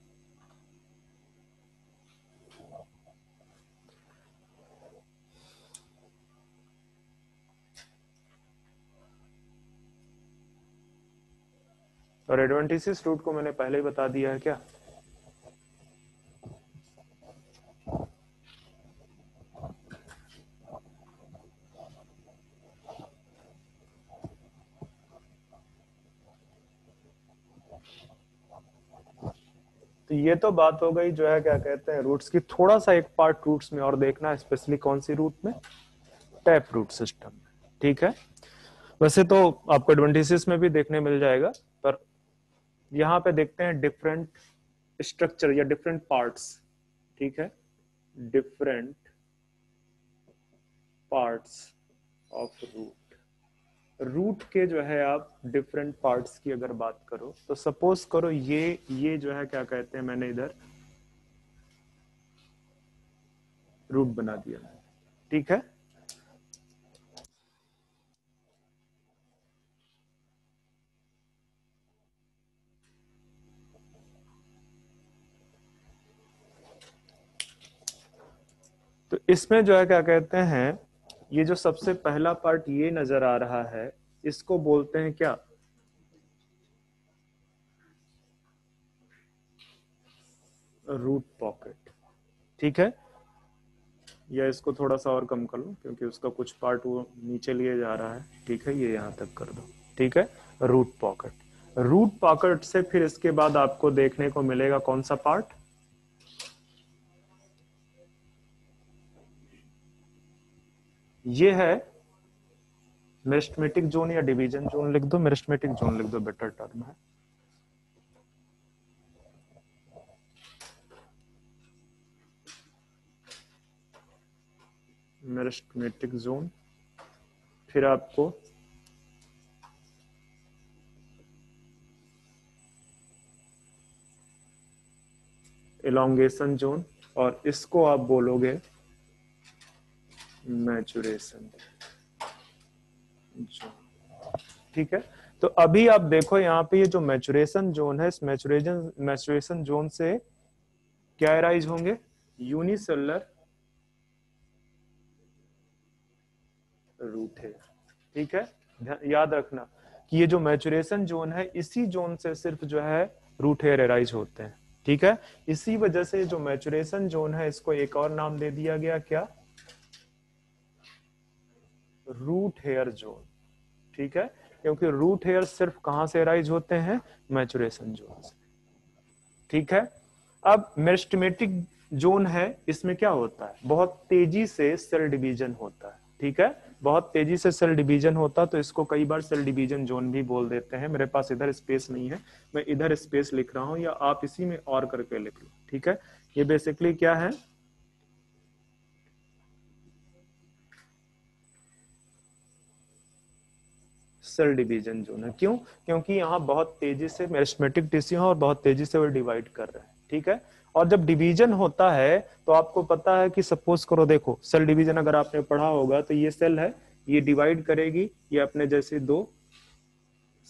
और एडवेंटिशियस रूट को मैंने पहले ही बता दिया है क्या, तो ये तो बात हो गई जो है क्या कहते हैं रूट्स की। थोड़ा सा एक पार्ट रूट्स में और देखना है, स्पेशली कौन सी रूट में, टैप रूट सिस्टम में, ठीक है। वैसे तो आपको एडवेंटिशियस में भी देखने मिल जाएगा, पर यहाँ पे देखते हैं डिफरेंट स्ट्रक्चर या डिफरेंट पार्ट्स, ठीक है, different parts of root. Root के जो है आप डिफरेंट पार्ट्स की अगर बात करो तो सपोज करो ये जो है क्या कहते हैं, मैंने इधर रूट बना दिया, ठीक है। तो इसमें जो है क्या कहते हैं, ये जो सबसे पहला पार्ट ये नजर आ रहा है, इसको बोलते हैं क्या, रूट पॉकेट। ठीक है, या इसको थोड़ा सा और कम कर लो क्योंकि उसका कुछ पार्ट वो नीचे लिए जा रहा है। ठीक है, ये यहां तक कर दो। ठीक है, रूट पॉकेट। रूट पॉकेट से फिर इसके बाद आपको देखने को मिलेगा कौन सा पार्ट, ये है मेरिस्टेमेटिक जोन या डिवीजन जोन लिख दो, मेरिस्टेमेटिक जोन लिख दो, बेटर टर्म है। मेरिस्टेमेटिक जोन, फिर आपको एलोंगेशन जोन, और इसको आप बोलोगे मैचुरेशन जोन। ठीक है, तो अभी आप देखो यहाँ पे ये जो मैचुरेशन जोन है, इस मैचुरेशन जोन से क्या एराइज होंगे, यूनिसेलुलर रूट है। ठीक है, याद रखना कि ये जो मैचुरेशन जोन है, इसी जोन से सिर्फ जो है रूट हेयर एराइज होते हैं। ठीक है, इसी वजह से जो मैचुरेशन जोन है, इसको एक और नाम दे दिया गया, क्या, रूट हेयर जोन। ठीक है, क्योंकि रूट हेयर सिर्फ कहां से एराइज होते हैं, मैचुरेशन जोन से। ठीक है, अब मेरिस्टेमेटिक जोन है, इसमें क्या होता है, बहुत तेजी से सेल डिवीजन होता है। ठीक है, बहुत तेजी से सेल डिवीजन होता है, तो इसको कई बार सेल डिवीजन जोन भी बोल देते हैं। मेरे पास इधर स्पेस नहीं है, मैं इधर स्पेस लिख रहा हूं, या आप इसी में और करके लिख लो। ठीक है, ये बेसिकली क्या है, सेल डिवीजन जोन है। क्यों, क्योंकि यहाँ बहुत तेजी से मेरिस्टेमेटिक टिश्यू है और बहुत तेजी से वो डिवाइड कर रहे हैं। ठीक है, और जब डिवीजन होता है तो आपको पता है कि सपोज करो, देखो सेल डिवीजन अगर आपने पढ़ा होगा, तो ये सेल है, ये डिवाइड करेगी, ये अपने जैसे दो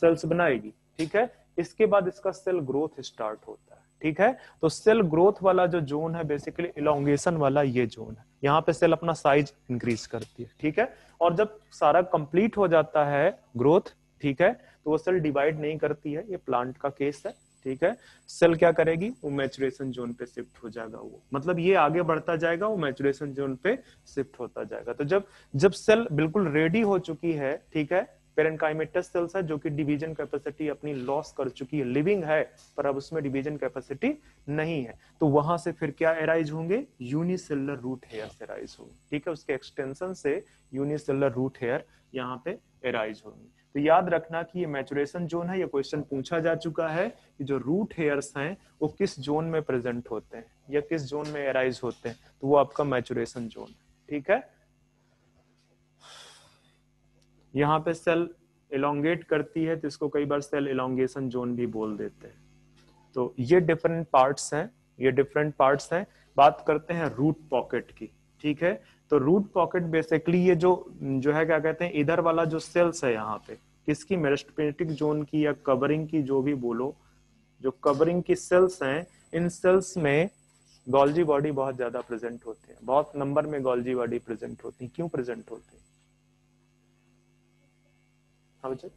सेल्स बनाएगी। ठीक है, इसके बाद इसका सेल ग्रोथ स्टार्ट होता है। ठीक है, तो सेल ग्रोथ वाला जो जोन है, बेसिकली इलोंगेशन वाला ये जोन है, यहाँ पे सेल अपना साइज इंक्रीज करती है। ठीक है, और जब सारा कंप्लीट हो जाता है ग्रोथ, ठीक है, तो वो सेल डिवाइड नहीं करती है, ये प्लांट का केस है। ठीक है, सेल क्या करेगी, वो मैचुरेशन जोन पे शिफ्ट हो जाएगा, वो मतलब ये आगे बढ़ता जाएगा, वो मैचुरेशन जोन पे शिफ्ट होता जाएगा। तो जब जब सेल बिल्कुल रेडी हो चुकी है, ठीक है, पेरेन्काइमेटस सेल्स है जो कि डिवीजन कैपेसिटी अपनी लॉस कर चुकी है, लिविंग है पर अब उसमें डिवीजन कैपेसिटी नहीं है, तो वहां से फिर क्या एराइज होंगे, यूनिसेलुलर रूट हेयर एराइज होंगे। ठीक है, उसके एक्सटेंशन से यूनिसेलुलर रूट हेयर यहाँ पे एराइज होंगे। तो याद रखना कि ये मैचुरेशन जोन है, ये क्वेश्चन पूछा जा चुका है कि जो रूट हेयर्स हैं वो किस जोन में प्रेजेंट होते हैं या किस जोन में एराइज होते हैं, तो वो आपका मैचुरेशन जोन है। ठीक है, यहाँ पे सेल इलोंगेट करती है, तो इसको कई बार सेल इलोंगेशन जोन भी बोल देते हैं। तो ये डिफरेंट पार्ट्स हैं, ये डिफरेंट पार्ट्स हैं। बात करते हैं रूट पॉकेट की। ठीक है, तो रूट पॉकेट बेसिकली ये जो जो है क्या कहते हैं, इधर वाला जो सेल्स है यहाँ पे, किसकी, मेरिस्टेमेटिक जोन की या कवरिंग की, जो भी बोलो, जो कवरिंग की सेल्स हैं, इन सेल्स में गोल्जी बॉडी बहुत ज्यादा प्रेजेंट होते हैं, बहुत नंबर में गोल्जी बॉडी प्रेजेंट होती है। क्यों प्रेजेंट होती है, हाँ बच्चे,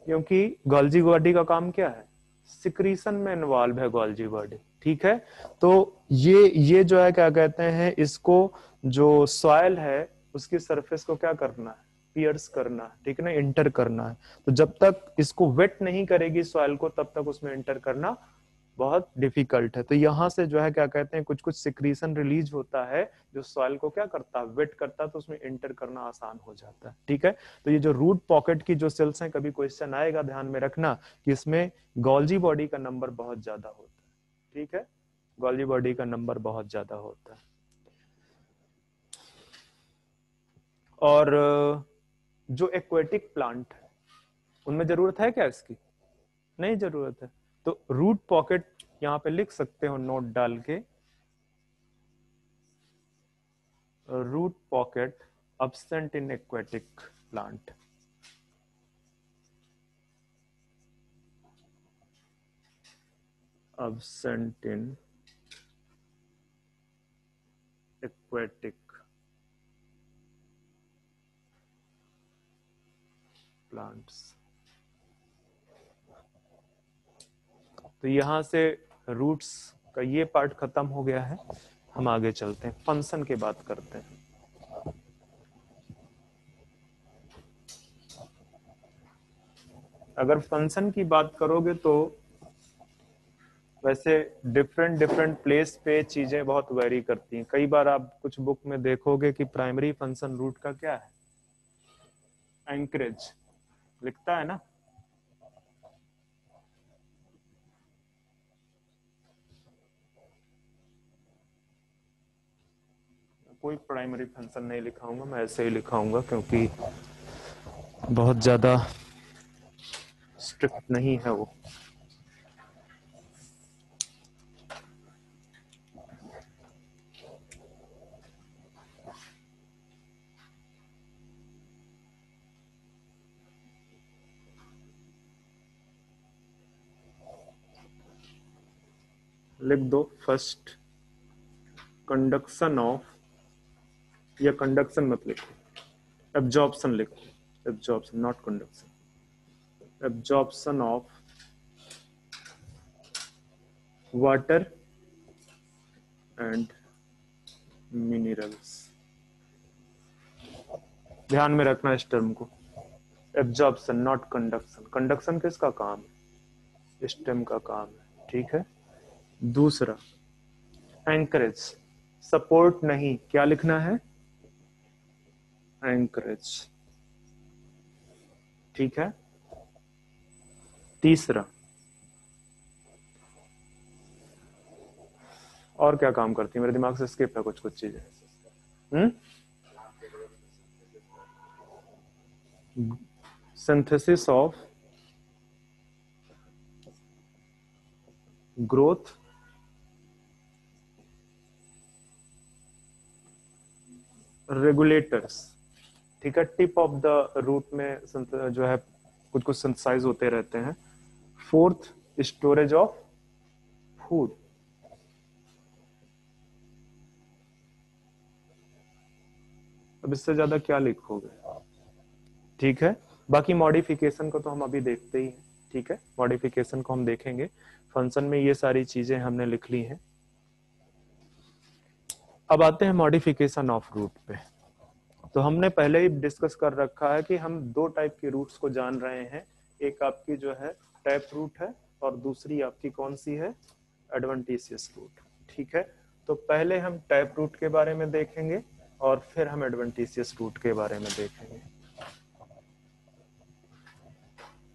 क्योंकि गोल्जी बॉडी का काम क्या है, सिक्रीशन में इन्वॉल्व है गोल्जी बॉडी। ठीक है, तो ये जो है क्या कहते हैं, इसको जो सॉइल है उसकी सरफेस को क्या करना है, पियर्स करना है। ठीक है ना, इंटर करना है। तो जब तक इसको वेट नहीं करेगी सॉइल को, तब तक उसमें इंटर करना बहुत डिफिकल्ट है। तो यहां से जो है क्या कहते हैं, कुछ कुछ सिक्रीशन रिलीज होता है जो सॉइल को क्या करता है, वेट करता है, तो उसमें एंटर करना आसान हो जाता है। ठीक है, तो ये जो रूट पॉकेट की जो सेल्स हैं, कभी क्वेश्चन आएगा, ध्यान में रखना कि इसमें गोल्जी बॉडी का नंबर बहुत ज्यादा होता है। ठीक है, गोल्जी बॉडी का नंबर बहुत ज्यादा होता है। और जो एक्वेटिक प्लांट है, उनमें जरूरत है क्या इसकी, नहीं जरूरत है। तो रूट पॉकेट यहाँ पे लिख सकते हो नोट डाल के, root pocket absent in aquatic plant। absent in aquatic plants। तो यहां से रूट्स का ये पार्ट खत्म हो गया है। हम आगे चलते हैं, फंक्शन की बात करते हैं। अगर फंक्शन की बात करोगे तो वैसे डिफरेंट डिफरेंट प्लेस पे चीजें बहुत वेरी करती हैं। कई बार आप कुछ बुक में देखोगे कि प्राइमरी फंक्शन रूट का क्या है, एंकरेज लिखता है ना। कोई प्राइमरी फंक्शन नहीं लिखाऊंगा, मैं ऐसे ही लिखाऊंगा क्योंकि बहुत ज्यादा स्ट्रिक्ट नहीं है वो। लिख दो फर्स्ट कंडक्शन ऑफ, या कंडक्शन मत लिखो, एब्जॉर्प्शन लिखो, absorption not conduction, absorption of water and minerals. ध्यान में रखना इस टर्म को, एब्जॉर्प्शन नॉट कंडक्शन। कंडक्शन किसका काम है, स्टेम का काम है, ठीक है। दूसरा एंकरेज, सपोर्ट नहीं, क्या लिखना है, एंकरेज, ठीक है। तीसरा और क्या काम करती है, मेरे दिमाग से स्किप है कुछ कुछ चीजें। सिंथेसिस ऑफ ग्रोथ रेगुलेटर्स, ठीक है। टिप ऑफ द रूट में जो है कुछ कुछ सिंथेसाइज होते रहते हैं। फोर्थ स्टोरेज ऑफ फूड, अब इससे ज्यादा क्या लिखोगे, ठीक है। बाकी मॉडिफिकेशन को तो हम अभी देखते ही हैं, ठीक है। मॉडिफिकेशन को हम देखेंगे, फंक्शन में ये सारी चीजें हमने लिख ली हैं। अब आते हैं मॉडिफिकेशन ऑफ रूट पे। तो हमने पहले ही डिस्कस कर रखा है कि हम दो टाइप के रूट्स को जान रहे हैं। एक आपकी जो है टैप रूट है और दूसरी आपकी कौन सी है, एडवेंटिशियस रूट, ठीक है। तो पहले हम टैप रूट के बारे में देखेंगे और फिर हम एडवेंटिशियस रूट के बारे में देखेंगे।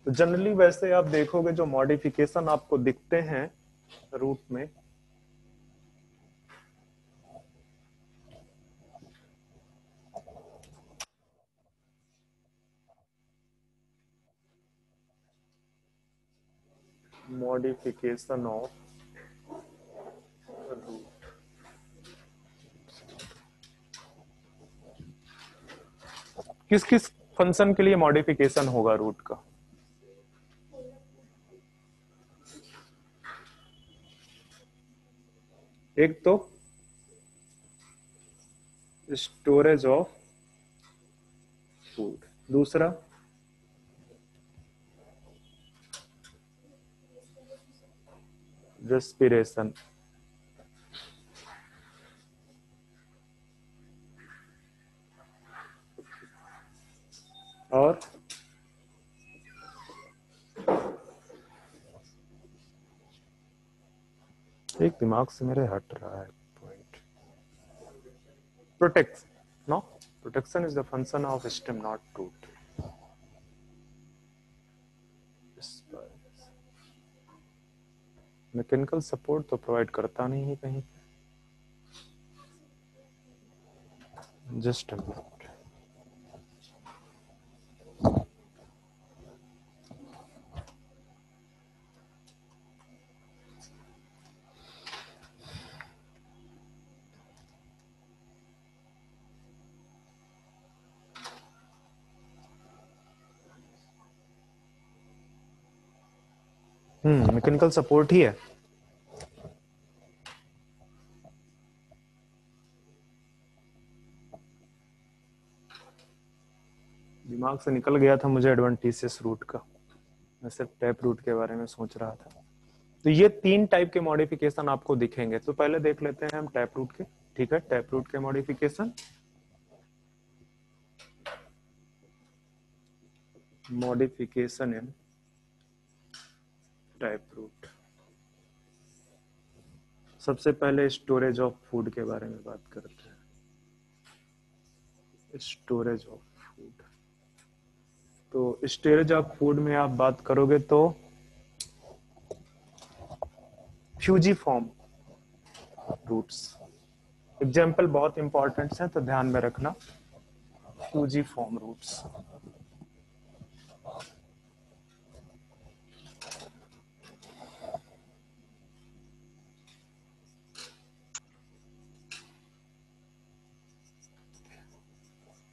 तो जनरली वैसे आप देखोगे जो मॉडिफिकेशन आपको दिखते हैं रूट में, मॉडिफिकेशन ऑफ रूट, किस किस फंक्शन के लिए मॉडिफिकेशन होगा रूट का, एक तो स्टोरेज ऑफ फूड, दूसरा रेस्पिरेशन, और एक दिमाग से मेरे हट रहा है point, protection, no, protection is the function of stem not root. Mechanical support तो प्रोवाइड करता नहीं है कहीं पे, just a minute. Mechanical support ही है। दिमाग से निकल गया था मुझे एडवेंटिशियस रूट का, मैं सिर्फ टैप रूट के बारे में सोच रहा था। तो ये 3 टाइप के मॉडिफिकेशन आपको दिखेंगे। तो पहले देख लेते हैं हम टैप रूट के। ठीक है, टैप रूट के मॉडिफिकेशन इन टैप रूट। सबसे पहले स्टोरेज ऑफ फूड के बारे में बात करते हैं। स्टोरेज ऑफ फूड, तो स्टोरेज ऑफ फूड में आप बात करोगे तो फ्यूजीफॉर्म रूट्स एग्जाम्पल बहुत इंपॉर्टेंट है, तो ध्यान में रखना। फ्यूजीफॉर्म रूट्स,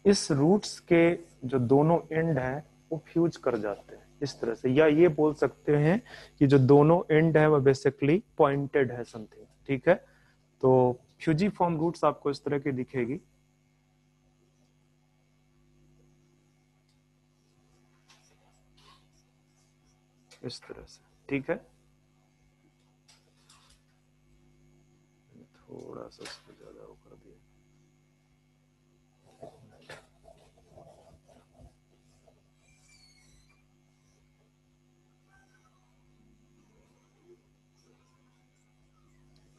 इस रूट्स के जो दोनों एंड हैं वो फ्यूज कर जाते हैं इस तरह से, या ये बोल सकते हैं कि जो दोनों एंड है वो बेसिकली पॉइंटेड है समथिंग। ठीक है, तो फ्यूजीफॉर्म रूट्स आपको इस तरह की दिखेगी। इस तरह से, ठीक है। थोड़ा सा इसको ज्यादा वो कर दिया।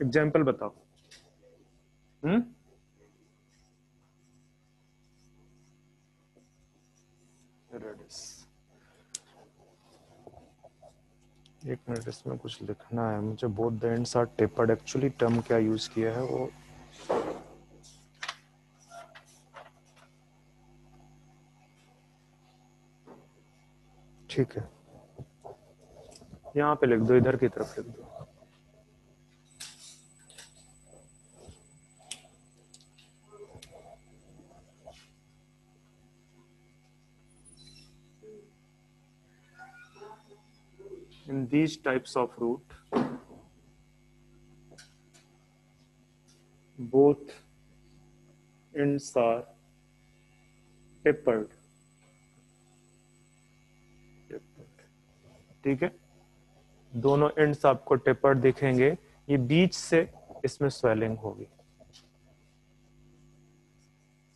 एग्जाम्पल बताओ। रेडिस, एक मिनट, इसमें कुछ लिखना है मुझे। Both the ends are tapered, actually term क्या यूज किया है वो, ठीक है, यहाँ पे लिख दो, इधर की तरफ लिख दो। In these types of root, both ends are tapered. ठीक है, दोनों एंड्स आपको टेपर्ड दिखेंगे। ये बीच से इसमें स्वेलिंग होगी,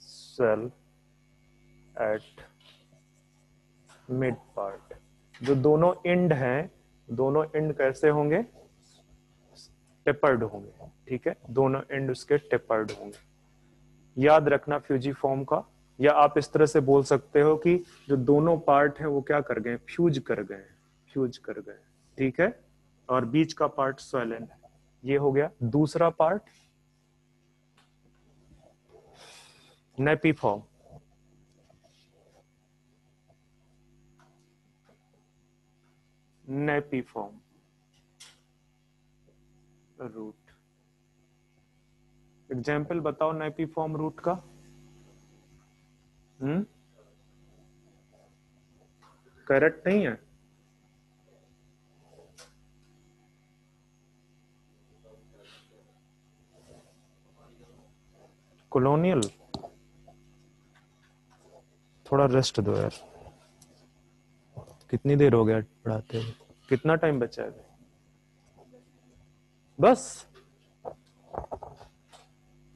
स्वेल एट मिड पार्ट। जो दोनों एंड हैं, दोनों एंड कैसे होंगे? टेपर्ड होंगे। ठीक है, दोनों एंड उसके टेपर्ड होंगे। याद रखना फ्यूजीफॉर्म का, या आप इस तरह से बोल सकते हो कि जो दोनों पार्ट हैं वो क्या कर गए? फ्यूज कर गए, फ्यूज कर गए। ठीक है, और बीच का पार्ट स्वेलन है। ये हो गया। दूसरा part napiform, napiform root. Example बताओ नेपीफॉर्म रूट का। करेक्ट नहीं है? कॉलोनियल, थोड़ा रेस्ट दो यार, कितनी देर हो गया पढ़ाते हुए? कितना टाइम बचा है? बस?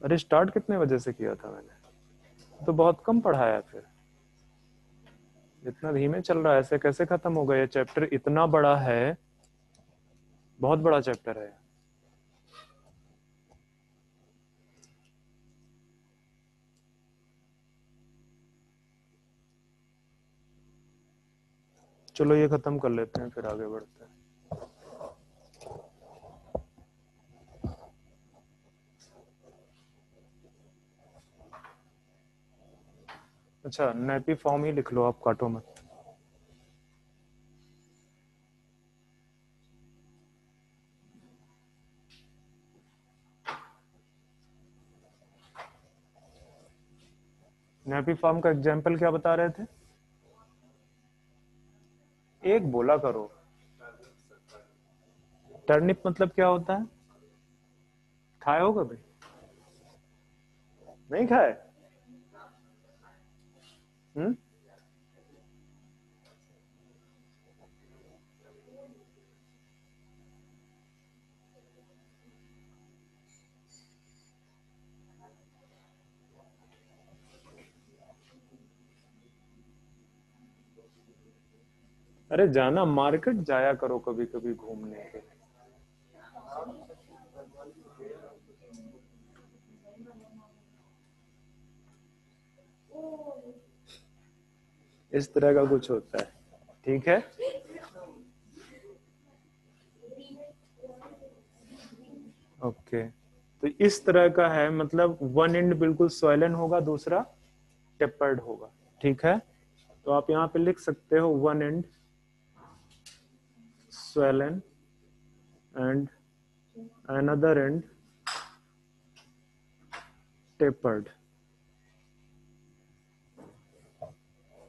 अरे स्टार्ट कितने बजे से किया था मैंने? तो बहुत कम पढ़ाया। फिर इतना धीमे चल रहा है, ऐसे कैसे खत्म होगा? ये चैप्टर इतना बड़ा है, बहुत बड़ा चैप्टर है। चलो ये खत्म कर लेते हैं, फिर आगे बढ़ते हैं। अच्छा, नेपी फॉर्म ही लिख लो आप, काटो मत। नेपी फॉर्म का एग्जाम्पल क्या बता रहे थे? एक बोला करो। टर्निप मतलब क्या होता है? खाए हो कभी? नहीं खाए? अरे जाना, मार्केट जाया करो कभी कभी घूमने के लिए। इस तरह का कुछ होता है, ठीक है। ओके, तो इस तरह का है, मतलब वन एंड बिल्कुल स्वेलन होगा, दूसरा टेपर्ड होगा, ठीक है। तो आप यहाँ पे लिख सकते हो one and swollen and another end tapered।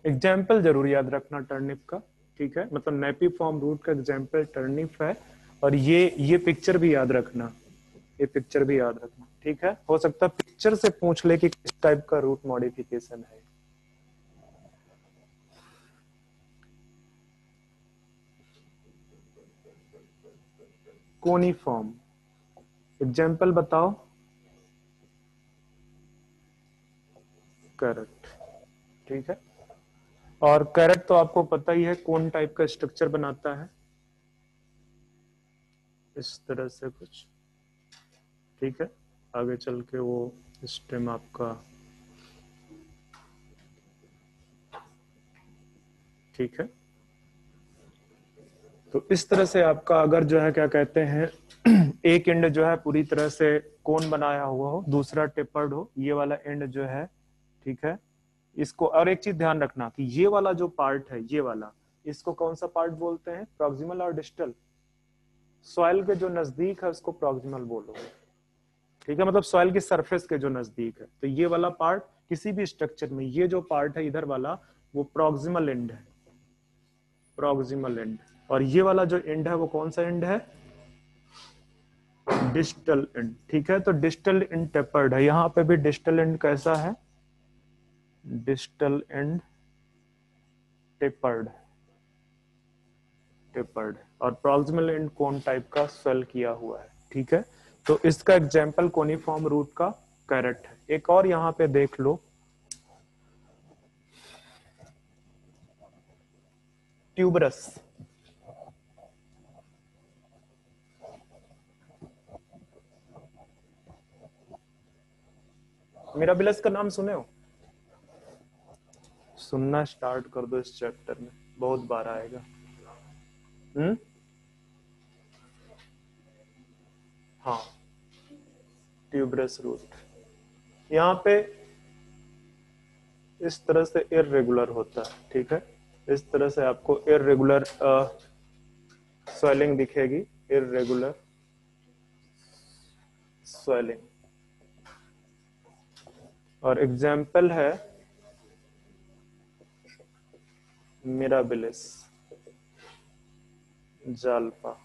Example जरूर याद रखना टर्निप का, ठीक है, मतलब नेपिफॉर्म रूट का एग्जाम्पल टर्निप है। और ये पिक्चर भी याद रखना, ये पिक्चर भी याद रखना, ठीक है। हो सकता है पिक्चर से पूछ ले कि किस टाइप का रूट मॉडिफिकेशन है। कोनिफॉर्म, एग्जाम्पल बताओ। करेक्ट, ठीक है। और कैरेट तो आपको पता ही है कौन टाइप का स्ट्रक्चर बनाता है, इस तरह से कुछ, ठीक है। आगे चल के वो स्टेम आपका, ठीक है। तो इस तरह से आपका अगर जो है क्या कहते हैं एक एंड जो है पूरी तरह से कोन बनाया हुआ हो, दूसरा टेपर्ड हो, ये वाला एंड जो है, ठीक है। इसको और एक चीज ध्यान रखना कि ये वाला जो पार्ट है, ये वाला, इसको कौन सा पार्ट बोलते हैं, प्रॉक्सिमल और डिस्टल। सॉइल के जो नजदीक है उसको प्रॉक्सिमल बोलोगे, ठीक है, मतलब सॉइल की सरफेस के जो नजदीक है। तो ये वाला पार्ट किसी भी स्ट्रक्चर में, ये जो पार्ट है इधर वाला, वो प्रॉक्सिमल एंड है, प्रॉक्सिमल एंड। और ये वाला जो एंड है वो कौन सा एंड है, डिस्टल एंड, ठीक है। तो डिस्टल एंड टेपर्ड है, यहां पे भी डिस्टल एंड कैसा है, डिस्टल एंड टेपर्ड, टेपर्ड। और प्रॉक्सिमल एंड कोन टाइप का स्वेल किया हुआ है, ठीक है। तो इसका एग्जांपल कोनिफॉर्म रूट का कैरेट है। एक और यहां पे देख लो, ट्यूबरस। मिराबिलस का नाम सुने हो, सुनना स्टार्ट कर दो, इस चैप्टर में बहुत बार आएगा। हाँ, ट्यूबरस रूट यहाँ पे इस तरह से इररेगुलर होता है, ठीक है। इस तरह से आपको इररेगुलर स्वेलिंग दिखेगी, इररेगुलर स्वेलिंग। और एग्जाम्पल है मिराबिलिस, जाल्पा।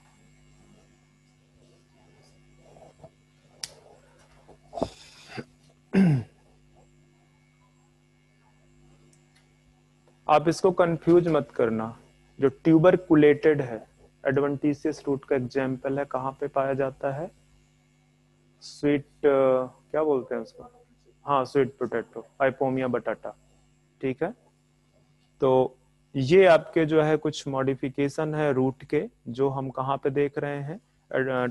आप इसको कंफ्यूज मत करना, जो ट्यूबरकुलेटेड है, एडवेंटिशियस रूट का एग्जाम्पल है, कहाँ पे पाया जाता है, स्वीट क्या बोलते हैं उसको, हाँ स्वीट पोटैटो, आइपोमिया बटाटा, ठीक है। तो ये आपके जो है कुछ मॉडिफिकेशन है रूट के, जो हम कहाँ पे देख रहे हैं,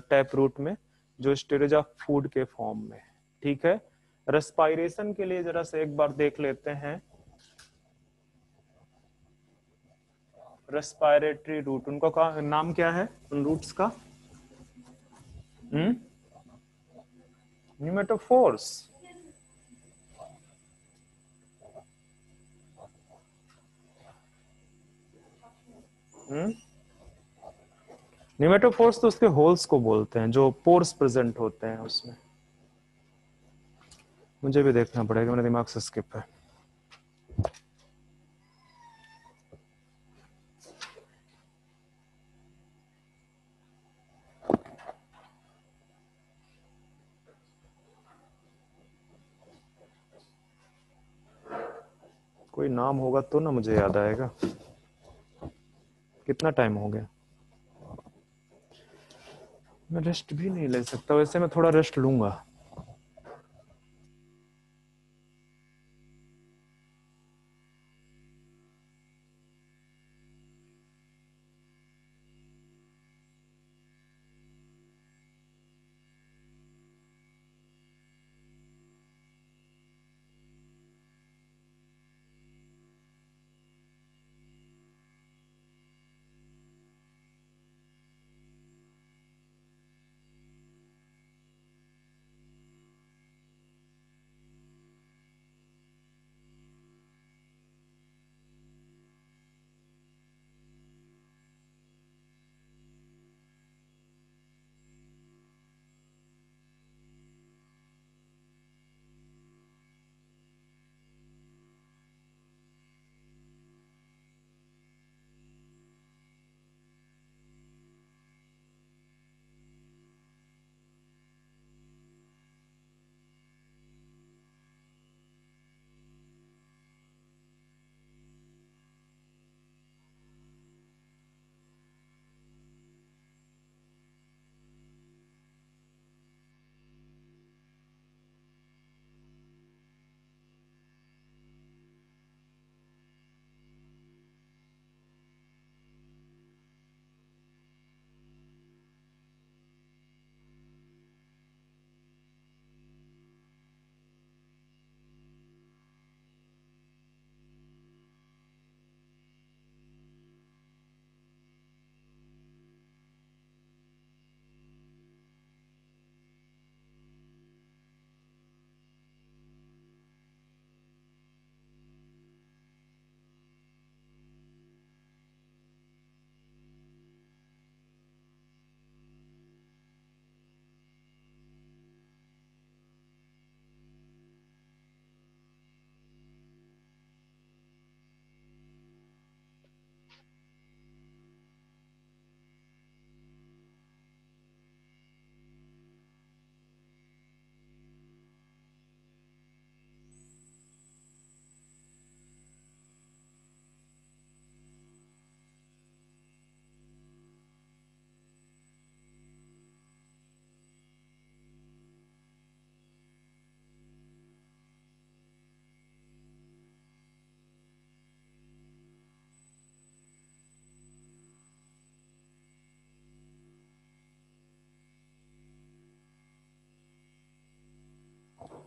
टैप रूट में, जो स्टोरेज ऑफ फूड के फॉर्म में, ठीक है। रेस्पायरेशन के लिए जरा से एक बार देख लेते हैं, रेस्पायरेटरी रूट, उनका नाम क्या है उन रूट्स का, न्यूमेटोफोर्स। न्यूमेटोफोर्स तो उसके होल्स को बोलते हैं, जो पोर्स प्रेजेंट होते हैं उसमें। मुझे भी देखना पड़ेगा, मेरे दिमाग से स्किप है। कोई नाम होगा तो ना मुझे याद आएगा। कितना टाइम हो गया, मैं रेस्ट भी नहीं ले सकता, वैसे मैं थोड़ा रेस्ट लूंगा।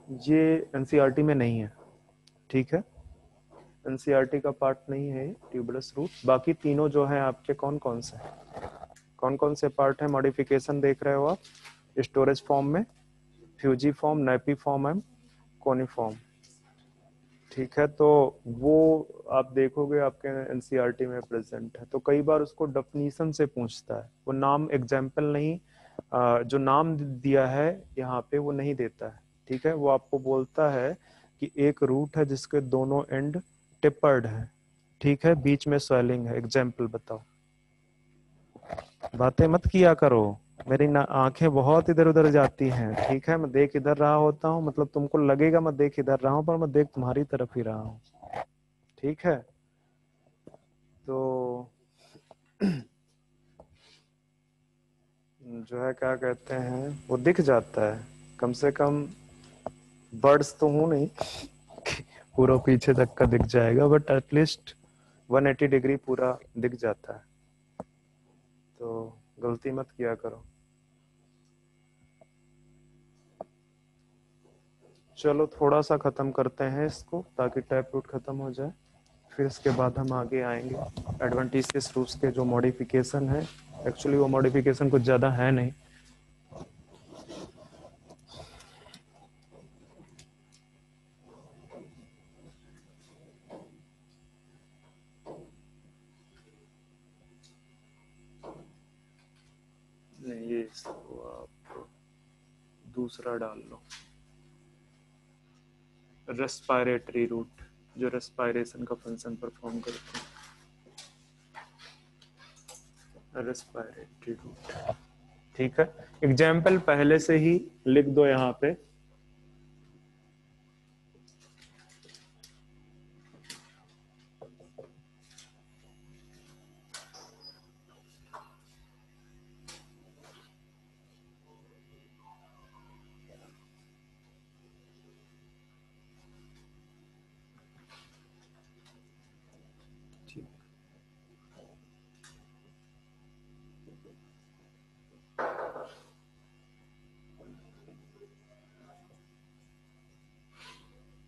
ये एनसीईआरटी में नहीं है, ठीक है, एनसीईआरटी का पार्ट नहीं है ये ट्यूबरस रूट। बाकी तीनों जो है आपके कौन कौन से पार्ट है मॉडिफिकेशन देख रहे हो आप? स्टोरेज फॉर्म में fusiform, napiform and coniform, ठीक है। तो वो आप देखोगे आपके एनसीईआरटी में प्रेजेंट है। तो कई बार उसको डेफिनीशन से पूछता है, वो नाम एग्जाम्पल नहीं, जो नाम दिया है यहाँ पे वो नहीं देता है, ठीक है। वो आपको बोलता है कि एक रूट है जिसके दोनों एंड टिपर्ड है, ठीक है, बीच में स्वेलिंग है, एग्जाम्पल बताओ। बातें मत किया करो, मेरी आंखें बहुत इधर उधर जाती हैं, ठीक है। मैं देख इधर रहा होता हूँ, मतलब तुमको लगेगा मैं देख इधर रहा हूँ, पर मैं देख तुम्हारी तरफ ही रहा हूँ, ठीक है। तो जो है क्या कहते हैं, वो दिख जाता है, कम से कम बर्ड्स तो हूं नहीं पूरा पीछे तक का दिख जाएगा, बट एटलीस्ट 180 डिग्री पूरा दिख जाता है। तो गलती मत किया करो। चलो थोड़ा सा खत्म करते हैं इसको ताकि टैप रूट खत्म हो जाए, फिर इसके बाद हम आगे आएंगे एडवेंटिशियस रूट्स के जो मॉडिफिकेशन है। एक्चुअली वो मॉडिफिकेशन कुछ ज्यादा है नहीं। नहीं, ये इसको आप दूसरा डाल लो, रेस्पायरेटरी रूट, जो रेस्पायरेशन का फंक्शन परफॉर्म करते हैं, रेस्पायरेटरी रूट, ठीक है। एग्जाम्पल पहले से ही लिख दो यहाँ पे।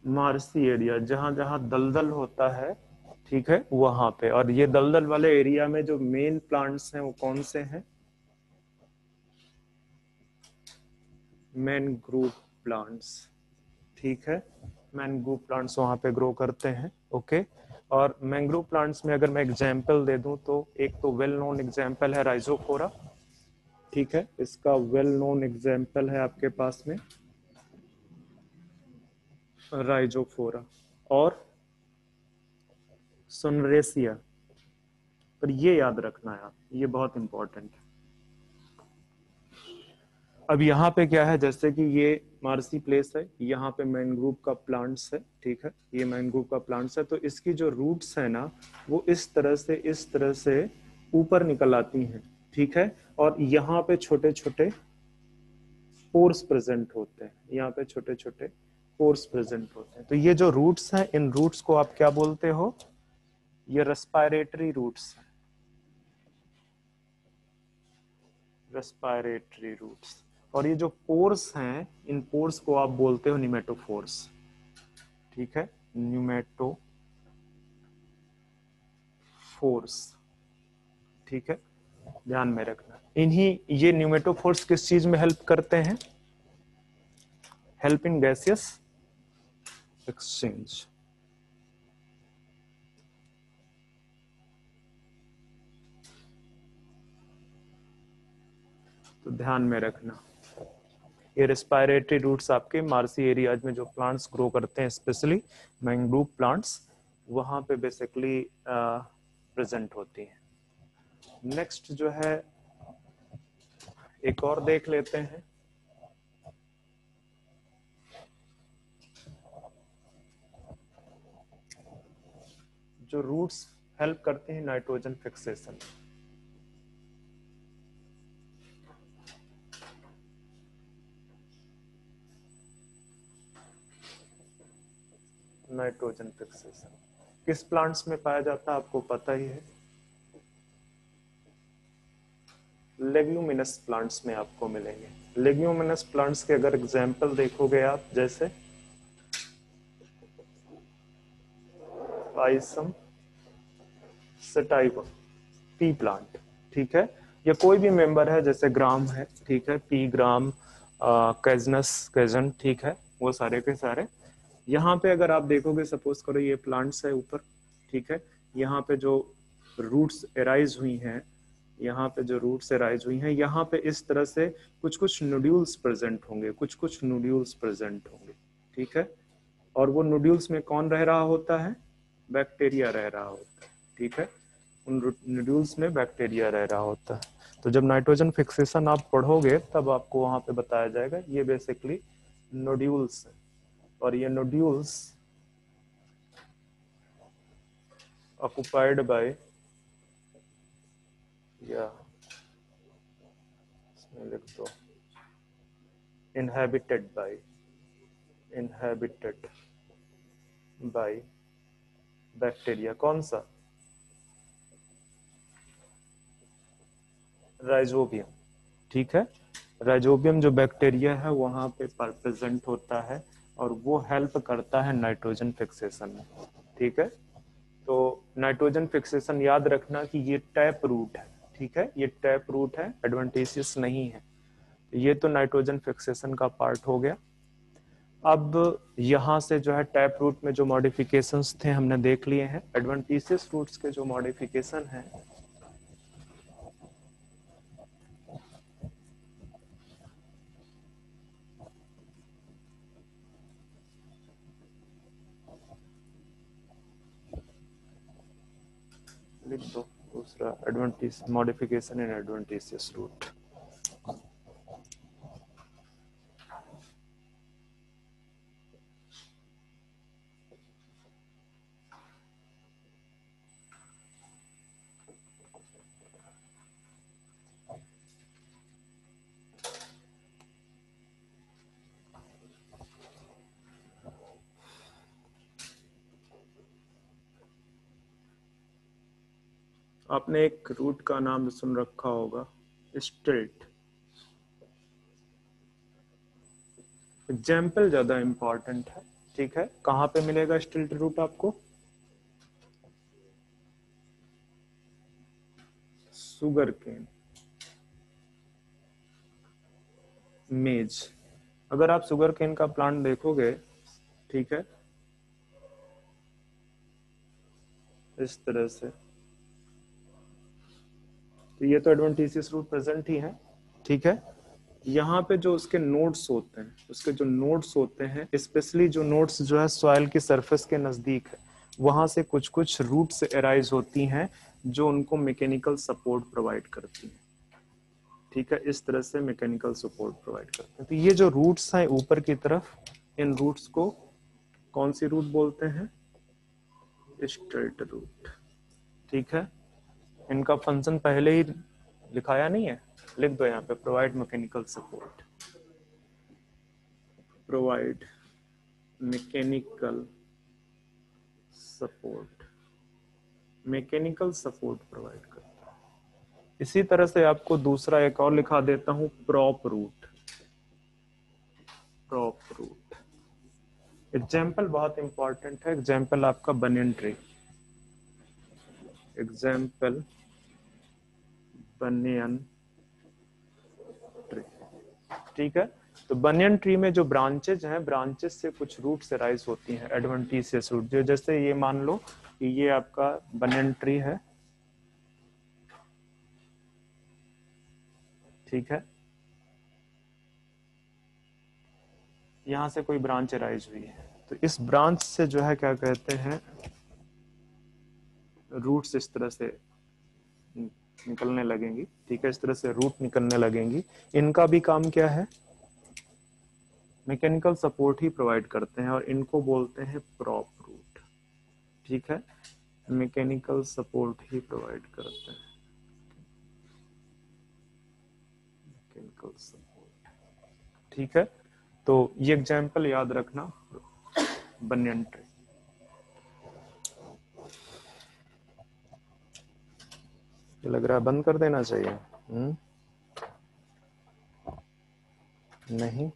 मार्सी एरिया, जहां जहां दलदल होता है, ठीक है, वहां पे। और ये दलदल वाले एरिया में जो मेन प्लांट्स हैं वो कौन से हैं? मैनग्रोव प्लांट्स, ठीक है। मैनग्रोव प्लांट्स वहां पे ग्रो करते हैं, ओके। और मैंग्रोव प्लांट्स में अगर मैं एग्जांपल दे दूं तो एक तो वेल नोन एग्जांपल है राइजोफोरा, ठीक है, इसका वेल नोन एग्जांपल है आपके पास में राइजोफोरा और सोनरेसिया। पर ये याद रखना है आप, ये बहुत इंपॉर्टेंट है। अब यहाँ पे क्या है, जैसे कि ये मार्सी प्लेस है, यहाँ पे मैनग्रोव का प्लांट्स है, ठीक है, ये मैनग्रोव का प्लांट्स है। तो इसकी जो रूट्स है ना, वो इस तरह से ऊपर निकल आती हैं, ठीक है। और यहाँ पे छोटे छोटे पोर्स प्रेजेंट होते हैं, यहाँ पे छोटे छोटे पोर्स प्रेजेंट होते हैं। तो ये जो रूट्स हैं, इन रूट्स को आप क्या बोलते हो? ये रेस्पायरेटरी रूट्स हैं, रेस्पायरेटरी रूट्स। और ये जो पोर्स हैं, इन पोर्स को आप बोलते हो निमेटोफोर्स, ठीक है, न्यूमेटो फोर्स, ठीक है, ध्यान में रखना। इन्हीं ये न्यूमेटोफोर्स किस चीज में हेल्प करते हैं? Help in gaseous exchange. तो ध्यान में रखना, ये रेस्पायरेटरी रूट्स आपके मार्सी एरियाज में जो प्लांट्स ग्रो करते हैं, स्पेशली मैंग्रोव प्लांट्स, वहां पे बेसिकली प्रेजेंट होती हैं। नेक्स्ट जो है एक और देख लेते हैं, जो रूट्स हेल्प करते हैं नाइट्रोजन फिक्सेशन। नाइट्रोजन फिक्सेशन किस प्लांट्स में पाया जाता है आपको पता ही है? लेग्यूमिनस प्लांट्स में आपको मिलेंगे। लेग्यूमिनस प्लांट्स के अगर एग्जाम्पल देखोगे आप, जैसे पाइसम सटाइवा, पी प्लांट, ठीक है। या कोई भी मेंबर है, जैसे ग्राम है, ठीक है, पी ग्राम, कैजनस कैजन, ठीक है, वो सारे के सारे। यहाँ पे अगर आप देखोगे, सपोज करो ये प्लांट्स है ऊपर, ठीक है, यहाँ पे जो रूट्स एराइज हुई हैं, यहाँ पे जो रूट्स एराइज हुई हैं, यहाँ पे इस तरह से कुछ कुछ नोड्यूल्स प्रेजेंट होंगे, कुछ कुछ नोड्यूल्स प्रेजेंट होंगे, ठीक है। और वो नोड्यूल्स में कौन रह रहा होता है? बैक्टीरिया रह रहा होता है, ठीक है। उन नोड्यूल्स में बैक्टीरिया रह रहा होता है। तो जब नाइट्रोजन फिक्सेशन आप पढ़ोगे तब आपको वहां पे बताया जाएगा ये बेसिकली नोड्यूल्स है। और ये नोड्यूल्स occupied by, या इसमें लिख दो inhabited by बैक्टीरिया। कौन सा? राइजोबियम, ठीक है। राइजोबियम जो बैक्टीरिया है वहां पे प्रेजेंट होता है और वो हेल्प करता है नाइट्रोजन फिक्सेशन में, ठीक है। तो नाइट्रोजन फिक्सेशन याद रखना कि ये टैप रूट है, ठीक है, ये टैप रूट है, एडवेंटिशियस नहीं है। ये तो नाइट्रोजन फिक्सेशन का पार्ट हो गया। अब यहाँ से जो है टैप रूट में जो मॉडिफिकेशंस थे हमने देख लिए हैं। एडवेंटिशियस रूट्स के जो मॉडिफिकेशन हैं, लिख दो दूसरा, adventitious modification in adventitious root. आपने एक रूट का नाम सुन रखा होगा, स्टिल्ट। एग्जाम्पल ज्यादा इंपॉर्टेंट है, ठीक है। कहां पे मिलेगा स्टिल्ट रूट आपको? सुगर केन, मेज। अगर आप सुगर केन का प्लांट देखोगे, ठीक है, इस तरह से, तो ये तो एडवेंटिशियस रूट प्रेजेंट ही है, ठीक है। यहाँ पे जो उसके नोड्स होते हैं, उसके जो नोड्स होते हैं, स्पेशली जो नोड्स जो है सॉइल की सरफेस के नजदीक है, वहां से कुछ कुछ रूट्स एराइज होती हैं जो उनको मैकेनिकल सपोर्ट प्रोवाइड करती हैं, ठीक है। इस तरह से मैकेनिकल सपोर्ट प्रोवाइड करते हैं। तो ये जो रूट्स हैं ऊपर की तरफ, इन रूट्स को कौन सी रूट बोलते हैं? स्ट्रेट रूट, ठीक है। इनका फंक्शन पहले ही लिखाया नहीं है, लिख दो यहाँ पे, provide mechanical support, provide mechanical support, mechanical support provide करता है। इसी तरह से आपको दूसरा एक और लिखा देता हूं, prop root. Prop root example बहुत इंपॉर्टेंट है। एग्जाम्पल आपका banyan tree, example banyan tree, ठीक है। तो बनियन ट्री में जो ब्रांचेज हैं, ब्रांचेस से कुछ रूट्स राइज होती हैं, एडवेंटिशियस रूट। जो जैसे ये मान लो कि ये आपका बनियन ट्री है, ठीक है, यहां से कोई ब्रांच राइज हुई है, तो इस ब्रांच से जो है क्या कहते हैं, रूट्स इस तरह से निकलने लगेंगी, ठीक है, इस तरह से रूट निकलने लगेंगी। इनका भी काम क्या है? मैकेनिकल सपोर्ट ही प्रोवाइड करते हैं और इनको बोलते हैं प्रॉप रूट, ठीक है। मैकेनिकल सपोर्ट ही प्रोवाइड करते हैं, मैकेनिकल सपोर्ट, ठीक है। तो ये एग्जाम्पल याद रखना, बनियन ट्री। लग रहा है बंद कर देना चाहिए। नहीं,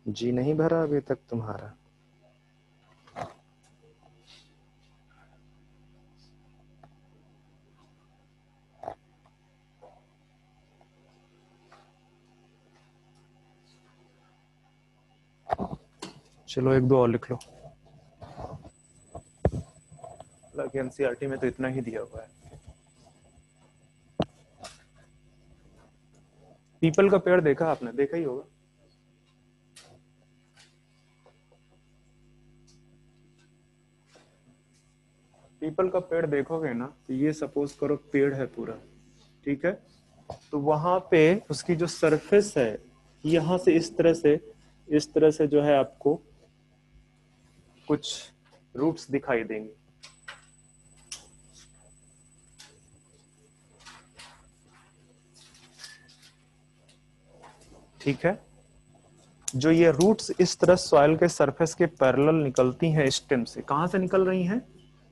जी नहीं भरा अभी तक तुम्हारा। चलो एक दो और लिख लो, हालांकि एनसीईआरटी में तो इतना ही दिया हुआ है। पीपल का पेड़ देखा आपने, देखा ही होगा। पीपल का पेड़ देखोगे ना, तो ये सपोज करो पेड़ है पूरा, ठीक है, तो वहां पे उसकी जो सरफेस है, यहां से इस तरह से जो है आपको कुछ रूट्स दिखाई देंगे। ठीक है, जो ये रूट्स इस तरह सॉइल के सरफेस के पैरेलल निकलती हैं स्टेम से। कहां से निकल रही हैं?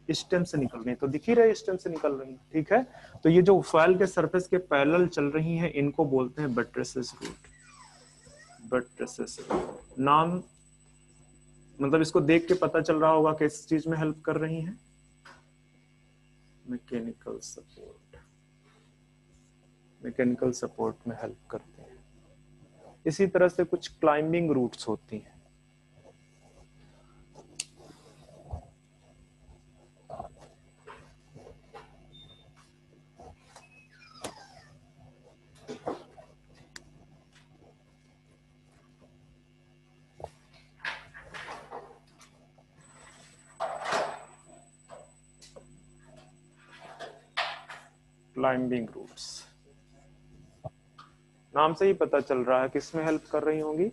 स्टेम से निकल रही है, तो दिख ही रहा है स्टेम से निकल रही है। ठीक है, तो ये जो सॉइल के सरफेस के पैरेलल चल रही हैं, इनको बोलते हैं बट्रेसेस रूट। बट्रेसेस नाम, मतलब इसको देख के पता चल रहा होगा किस चीज में हेल्प कर रही हैं, मैकेनिकल सपोर्ट, मैकेनिकल सपोर्ट में हेल्प करते हैं। इसी तरह से कुछ क्लाइंबिंग रूट्स होती हैं। क्लाइंबिंग रूट्स नाम से ही पता चल रहा है किसमें हेल्प कर रही होंगी,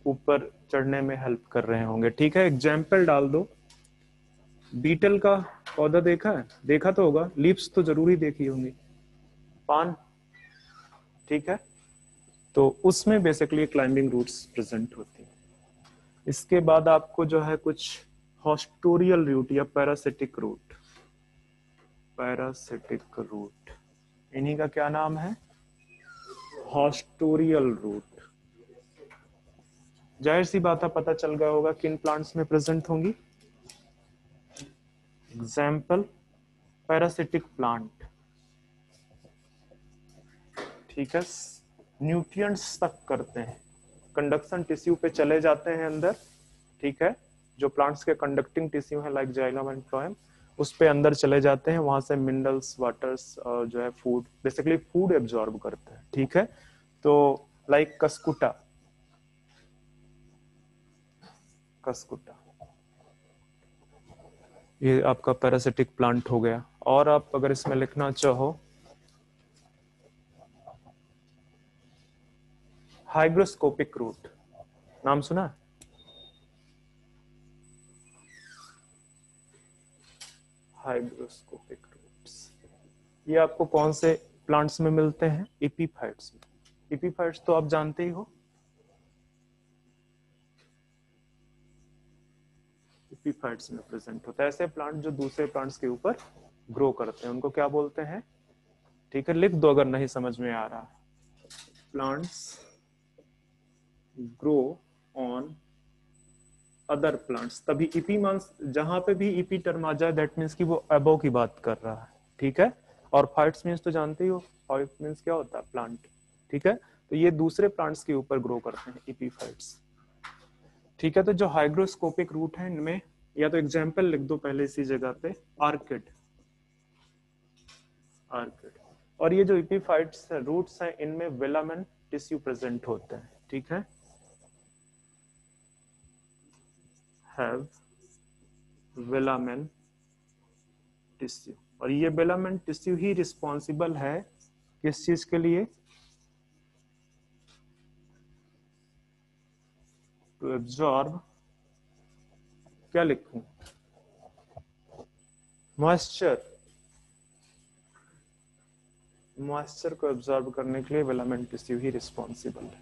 ऊपर चढ़ने में हेल्प कर रहे होंगे। ठीक है, एग्जाम्पल डाल दो। बीटल का पौधा देखा है? देखा तो होगा, लीव्स तो जरूर ही देखी होंगी, पान। ठीक है, तो उसमें बेसिकली क्लाइंबिंग रूट्स प्रेजेंट होती हैं। इसके बाद आपको जो है कुछ हॉस्टोरियल रूट या पैरासिटिक रूट, पैरासिटिक रूट, इन्हीं का क्या नाम है? Haustorial root. जाहिर सी बात है, पता चल गया होगा किन प्लांट्स में प्रेजेंट होंगी। Example parasitic plant. ठीक है, न्यूट्रिएंट्स तक करते हैं, कंडक्शन टिश्यू पे चले जाते हैं अंदर। ठीक है, जो प्लांट्स के कंडक्टिंग टिश्यू है लाइक जाइलम एंड फ्लोएम, उस पे अंदर चले जाते हैं, वहां से मिनरल्स, वाटर्स और जो है फूड, बेसिकली फूड एब्जॉर्ब करते हैं। ठीक है, तो लाइक कसकुटा, कसकुटा ये आपका पैरासिटिक प्लांट हो गया। और आप अगर इसमें लिखना चाहो, हाइग्रोस्कोपिक रूट, नाम सुना? हाइग्रोस्कोपिक रूट्स, ये आपको कौन से प्लांट्स में मिलते हैं? एपीफाइट्स में। एपीफाइट्स तो आप जानते ही हो, एपीफाइट्स में प्रेजेंट होता है। ऐसे प्लांट जो दूसरे प्लांट्स के ऊपर ग्रो करते हैं, उनको क्या बोलते हैं? ठीक है, लिख दो अगर नहीं समझ में आ रहा। Plants grow on other plants, तभी ईपी मांस, जहां पे भी ईपी टर्म आ जाए दैट मीन्स कि वो अबव की बात कर रहा है। ठीक है, और फाइट्स मीन्स तो जानते ही हो, फाइट मीन्स क्या होता है? प्लांट। ठीक है, तो ये दूसरे प्लांट्स के ऊपर ग्रो करते हैं, ईपीफाइट्स। ठीक है, तो जो हाइग्रोस्कोपिक रूट है इनमें, या तो एग्जाम्पल लिख दो पहले इसी जगह पे, आर्किड, आर्किड। और ये जो ईपीफाइट्स रूट्स हैं, इनमें वेलामेन टिश्यू प्रेजेंट होते हैं। ठीक है, हैव वेलामेन टिश्यू, और ये वेलामेन टिश्यू ही रिस्पॉन्सिबल है किस चीज के लिए? टू एब्जॉर्ब, क्या लिखूं? मॉइस्चर, मॉइस्चर को एब्जॉर्ब करने के लिए वेलामेन टिश्यू ही रिस्पॉन्सिबल है।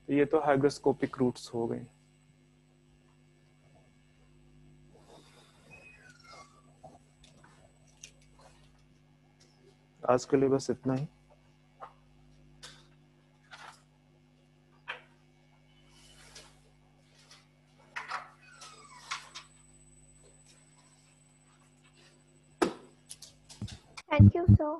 तो ये तो हाइग्रोस्कोपिक रूट्स हो गए। आज के लिए बस इतना ही। Thank you, sir.